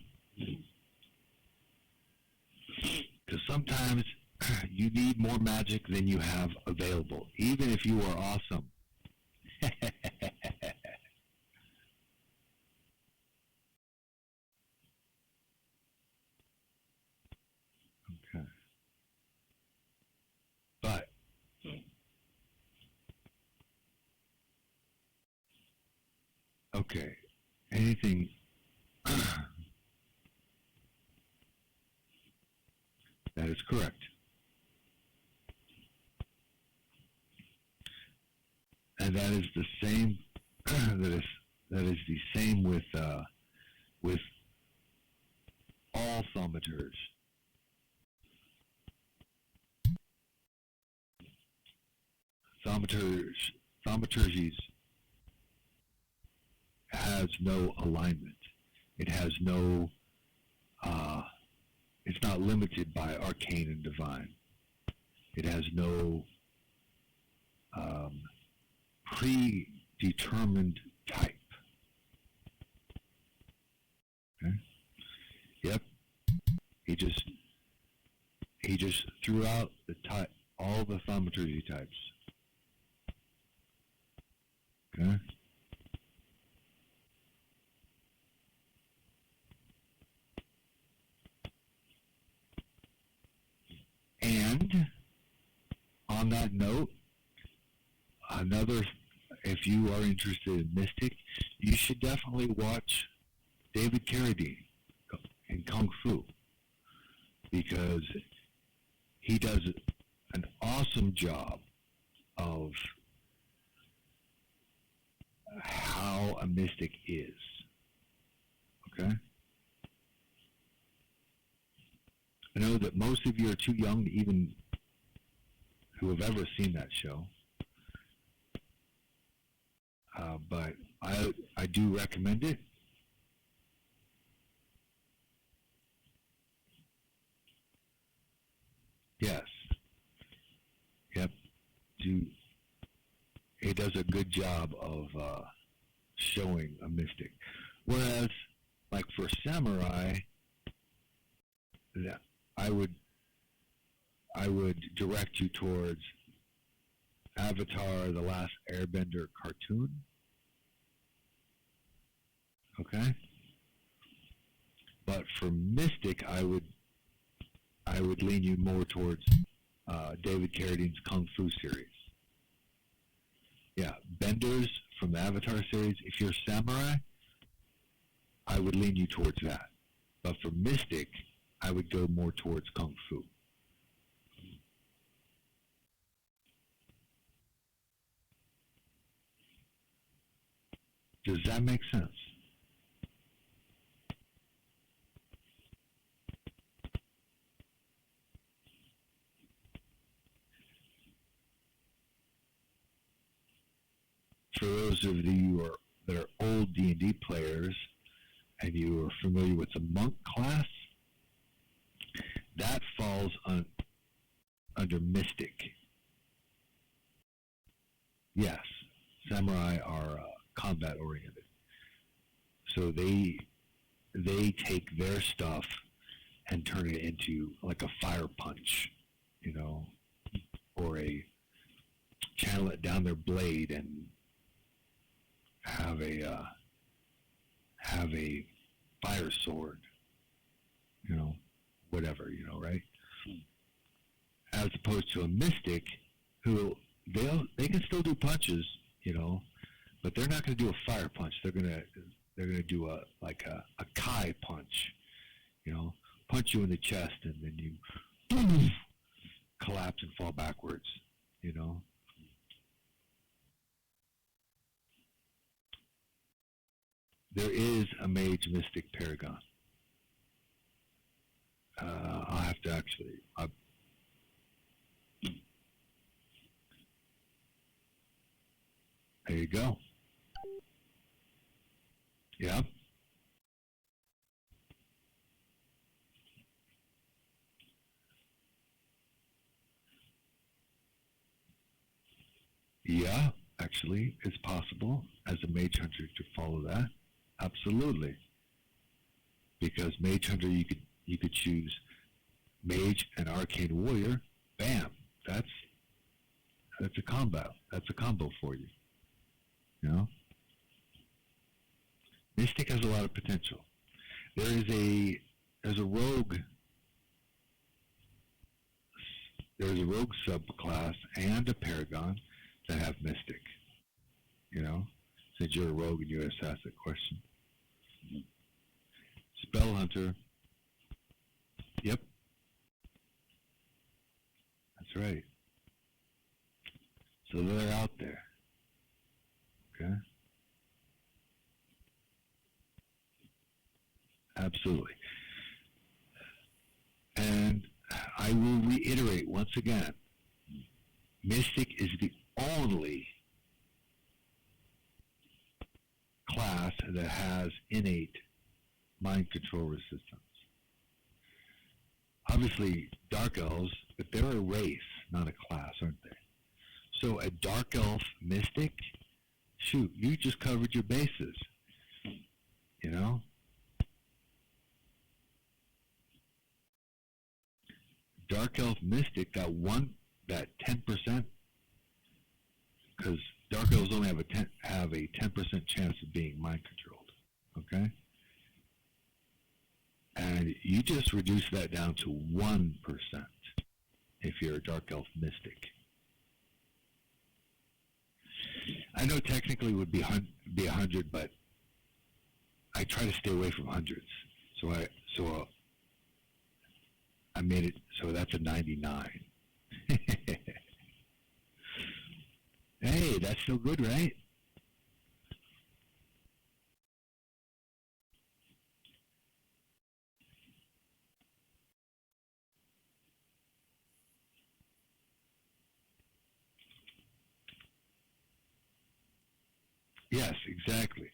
Because sometimes you need more magic than you have available, even if you are awesome. Okay. But okay, anything that is correct. And that is the same. that is the same with all thaumaturs. Thaumaturgies has no alignment. It has no, it's not limited by arcane and divine. It has no predetermined type. Okay? Yep. He just threw out the type, all the thaumaturgy types. Okay? And on that note, if you are interested in Mystic, you should definitely watch David Carradine in Kung Fu, because he does an awesome job of how a mystic is. Okay? I know that most of you are too young to even who have ever seen that show. But I do recommend it. Yes. Yep. It does a good job of showing a mystic. Whereas, like for samurai, I would direct you towards Avatar: The Last Airbender cartoon. Okay? But for Mystic, I would lean you more towards David Carradine's Kung Fu series. Yeah, Benders from the Avatar series. If you're samurai, I would lean you towards that. But for Mystic, I would go more towards Kung Fu. Does that make sense? For those of you that are old D&D players and you are familiar with the monk class, that falls under Mystic. Yes, samurai are combat oriented, so they take their stuff and turn it into like a fire punch, or channel it down their blade and have a fire sword, whatever, right? As opposed to a mystic who they can still do punches, but they're not going to do a fire punch. They're going to do a Kai punch, punch you in the chest and then you boom, collapse and fall backwards, There is a mage mystic paragon. I'll have to actually. There you go. Yeah. Yeah, actually, it's possible as a mage hunter to follow that. Absolutely. Because mage hunter, you could choose mage and arcane warrior. Bam. That's a combo. That's a combo for you. Mystic has a lot of potential. There's a rogue subclass and a paragon that have mystic. Since you're a rogue and you asked that question. Spell hunter. Yep. That's right. So they're out there. Okay? Absolutely. And I will reiterate once again, Mystic is the only class that has innate mind control resistance. Obviously, Dark Elves, but they're a race, not a class, aren't they? So a Dark Elf Mystic, shoot, you just covered your bases, you know? Dark Elf Mystic, that 10%, because Dark Elves only have a 10% chance of being mind controlled, okay? And you just reduce that down to 1% if you're a Dark Elf Mystic. I know technically it would be 100, but I try to stay away from hundreds. So I made it so that's a 99. Hey, that's still good, right? Yes, exactly.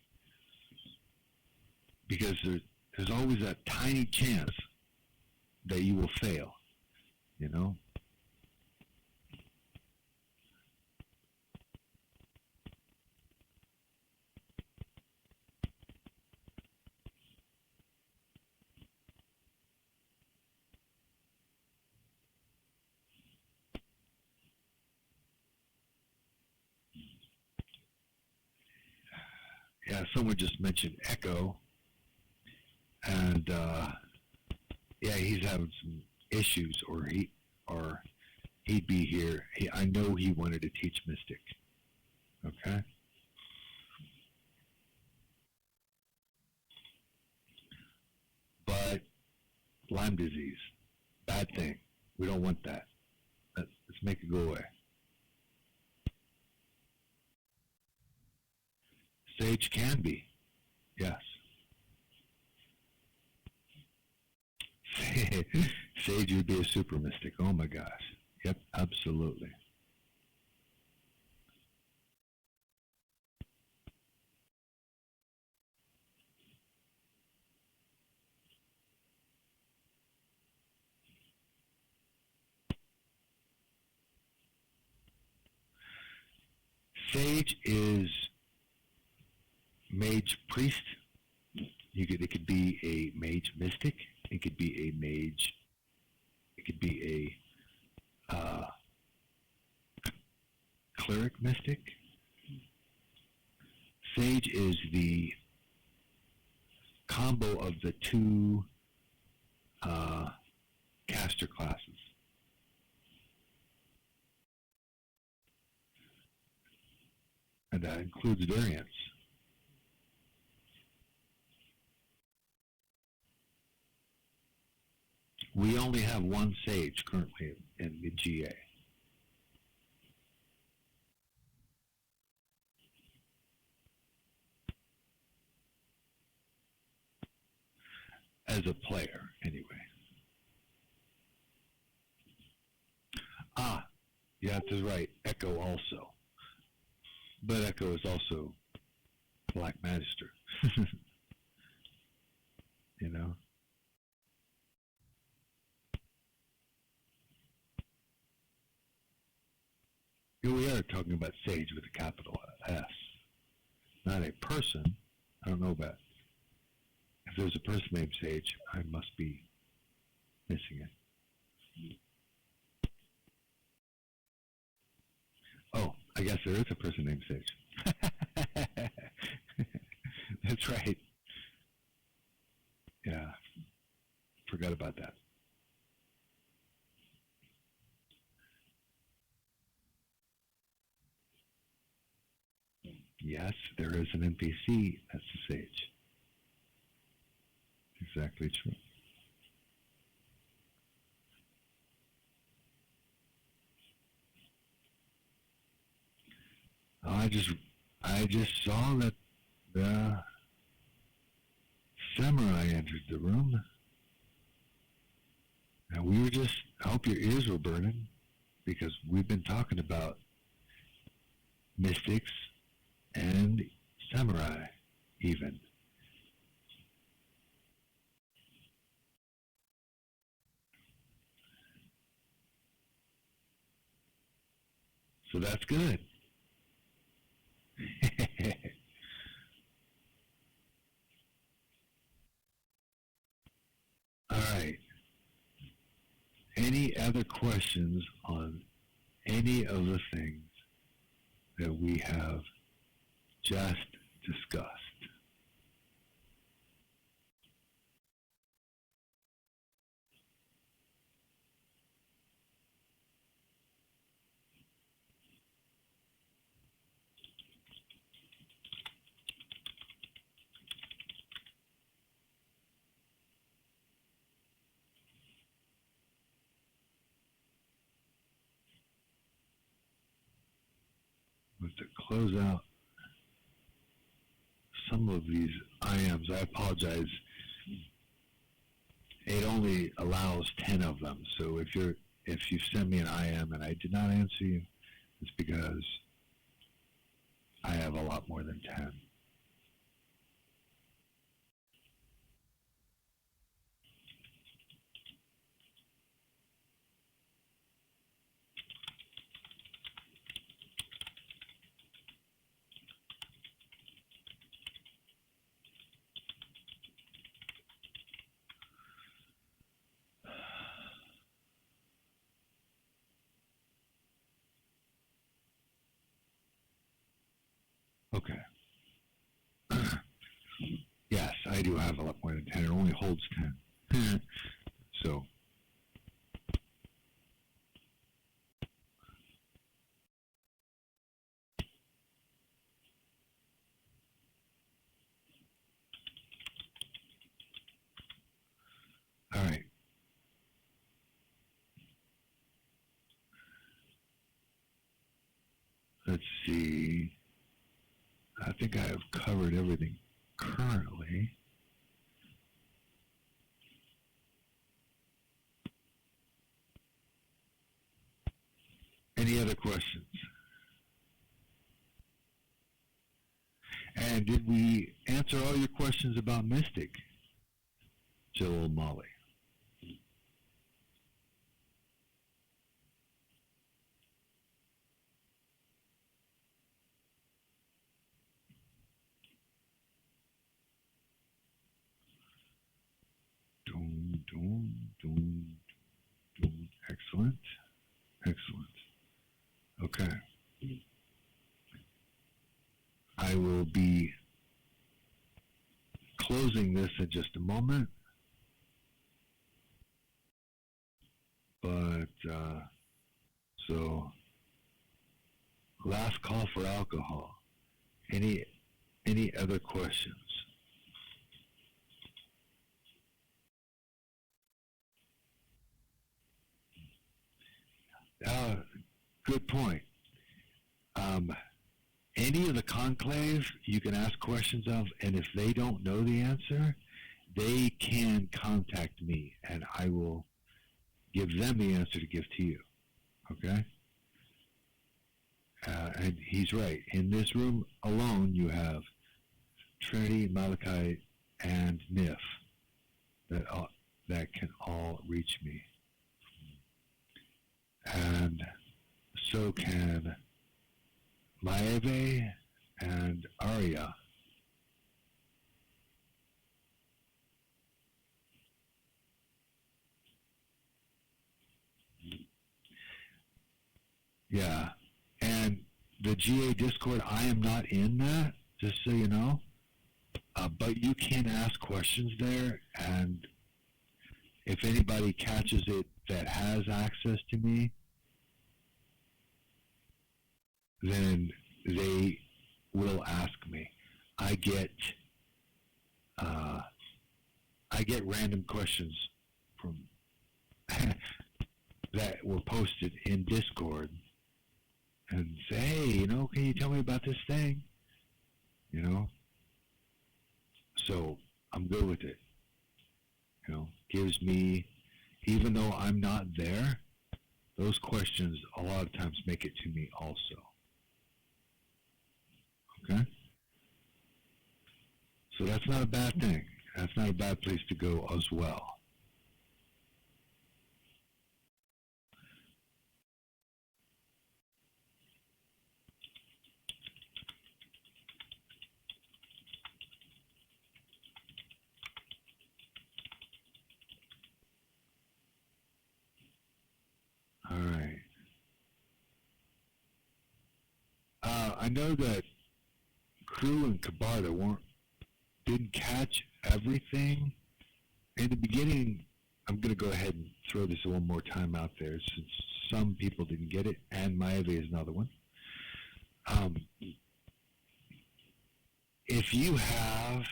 Because there's always a tiny chance that you will fail, you know? Yeah, someone just mentioned Echo, and yeah, he's having some issues, or he'd be here. I know he wanted to teach Mystic. Okay. But Lyme disease, bad thing. We don't want that. Let's make it go away. Sage can be, yes. Sage would be a super mystic. Oh my gosh. Yep, absolutely. Sage is mage priest. It could be a mage mystic. It could be a mage. It could be a cleric mystic. Sage is the combo of the two caster classes. And that includes variants. We only have one Sage currently in the GA. As a player, anyway. Ah, yeah, that's right. Echo also. But Echo is also Black Magister. You know? Here we are talking about Sage with a capital S. Not a person. I don't know about. If there's a person named Sage, I must be missing it. Oh, I guess there is a person named Sage. That's right. Yeah. Forgot about that. Yes, there is an NPC that's a Sage. Exactly true. Oh, I just saw that the samurai entered the room. And we were just, I hope your ears were burning, because we've been talking about mystics and samurai. even. So that's good. All right. Any other questions on any of the things that we have just discussed? But to close out some of these IMs, I apologize. It only allows 10 of them. So if you send me an IM and I did not answer you, it's because I have a lot more than 10. Okay. Yes, I do have a lot more than 10. It only holds 10. So, all right. Let's see. I think I have covered everything currently. Any other questions? And did we answer all your questions about Mystic, Joel Molly? Excellent. Excellent. Okay. I will be closing this in just a moment. But, so, last call for alcohol. Any other questions? Good point. Any of the conclave you can ask questions of, and if they don't know the answer, they can contact me, and I will give them the answer to give to you. Okay? And he's right. In this room alone, you have Trinity, Malachite, and Nif that can all reach me. And so can Maeve and Arya. Yeah. And the GA Discord, I am not in that, just so you know. But you can ask questions there, and if anybody catches it that has access to me, then they will ask me. I get random questions from that were posted in Discord, and say, hey, can you tell me about this thing? So I'm good with it. Gives me, even though I'm not there, those questions a lot of times make it to me also. Okay? So that's not a bad thing. That's not a bad place to go as well. All right. I know that Crew and Kabarda didn't catch everything. In the beginning, I'm going to go ahead and throw this one more time out there since some people didn't get it, and Maeve is another one. If you have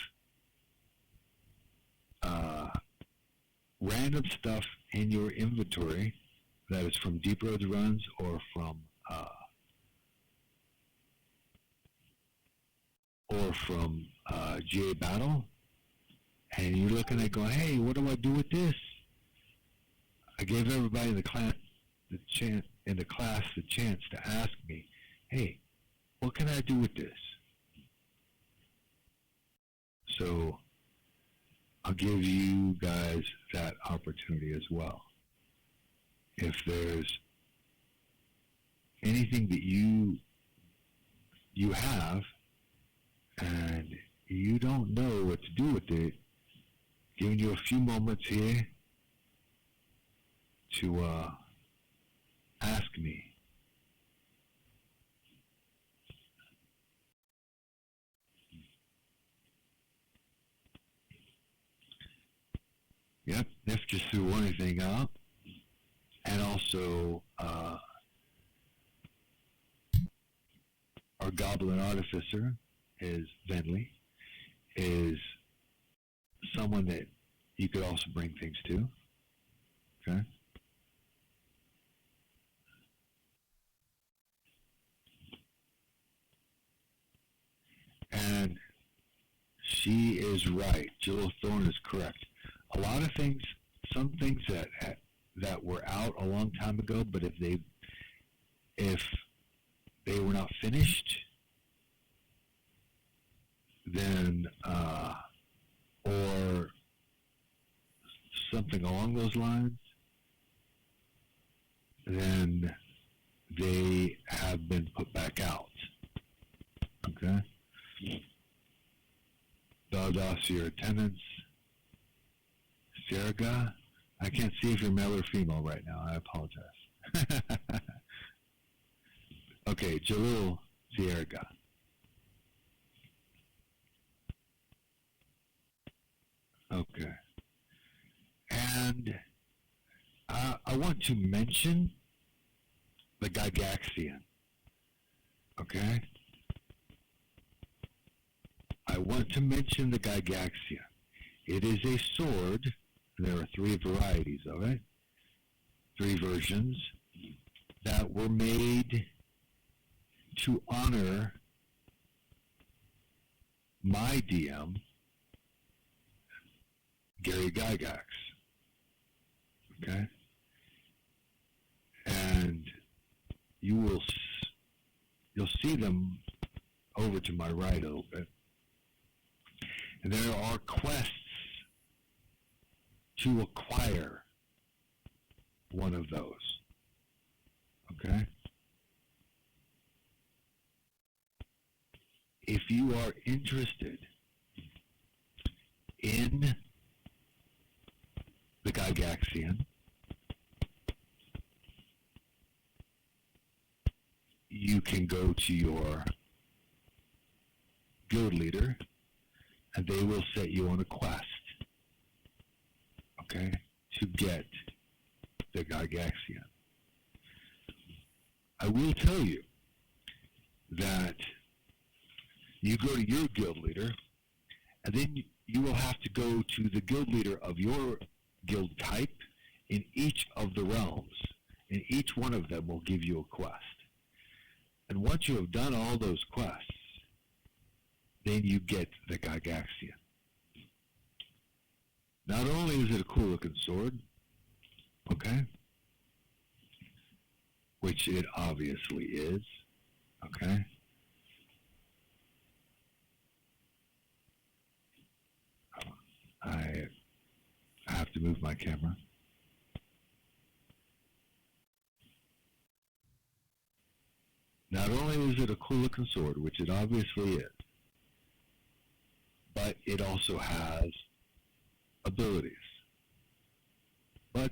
random stuff in your inventory that is from Deep Roads runs or from GA Battle, and you're looking at going, hey, what do I do with this? I gave everybody in the class the chance to ask me, hey, what can I do with this? So I'll give you guys that opportunity as well. If there's anything that you have and you don't know what to do with it, giving you a few moments here to ask me. Yep, Nif just threw one thing up. And also, our Goblin Artificer is Venley, is someone that you could also bring things to. Okay? And she is right. Jill Thorne is correct. A lot of things, some things that were out a long time ago, but if they were not finished, then or something along those lines, then they have been put back out. Okay? Daldas, your attendants. Serga, I can't see if you're male or female right now. I apologize. Okay, Jalil Sierga. Okay. And I want to mention the Gygaxian. Okay? I want to mention the Gygaxian. It is a sword. There are 3 varieties of it, 3 versions that were made to honor my DM, Gary Gygax. Okay? And you'll see them over to my right a little bit. And there are quests to acquire one of those. Okay? If you are interested in the Gygaxian, you can go to your guild leader and they will set you on a quest. Okay, to get the Gygaxian. I will tell you that you go to your guild leader, and then you will have to go to the guild leader of your guild type in each of the realms, and each one of them will give you a quest. And once you have done all those quests, then you get the Gygaxian. Not only is it a cool looking sword, okay, which it obviously is, okay, have to move my camera. Not only is it a cool looking sword, which it obviously is, but it also has abilities. But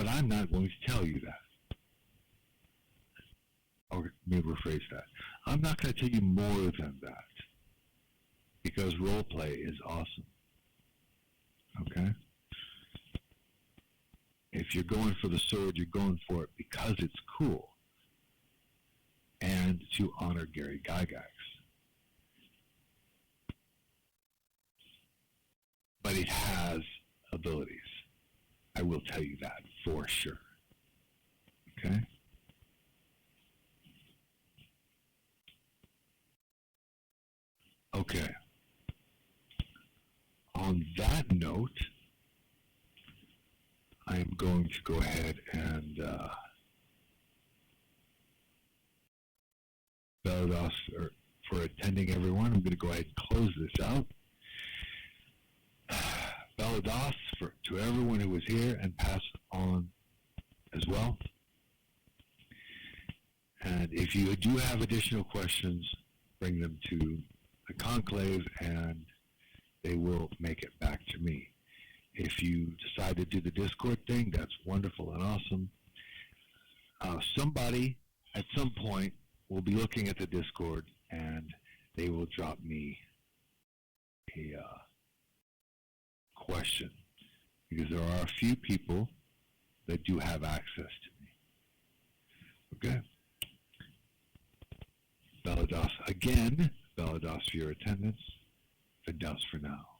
I'm not going to tell you that. Or let me rephrase that. I'm not going to tell you more than that. Because roleplay is awesome. Okay? If you're going for the sword, you're going for it because it's cool. And to honor Gary Gygax. But it has abilities. I will tell you that for sure. Okay? Okay. On that note, I am going to go ahead and Belados for attending, everyone. I'm going to go ahead and close this out. Belados to everyone who was here and pass on as well. And if you do have additional questions, bring them to the conclave and they will make it back to me. If you decide to do the Discord thing, that's wonderful and awesome. Somebody at some point will be looking at the Discord and they will drop me a question, because there are a few people that do have access to me. Okay? Belados again. Belados for your attendance. Vindos for now.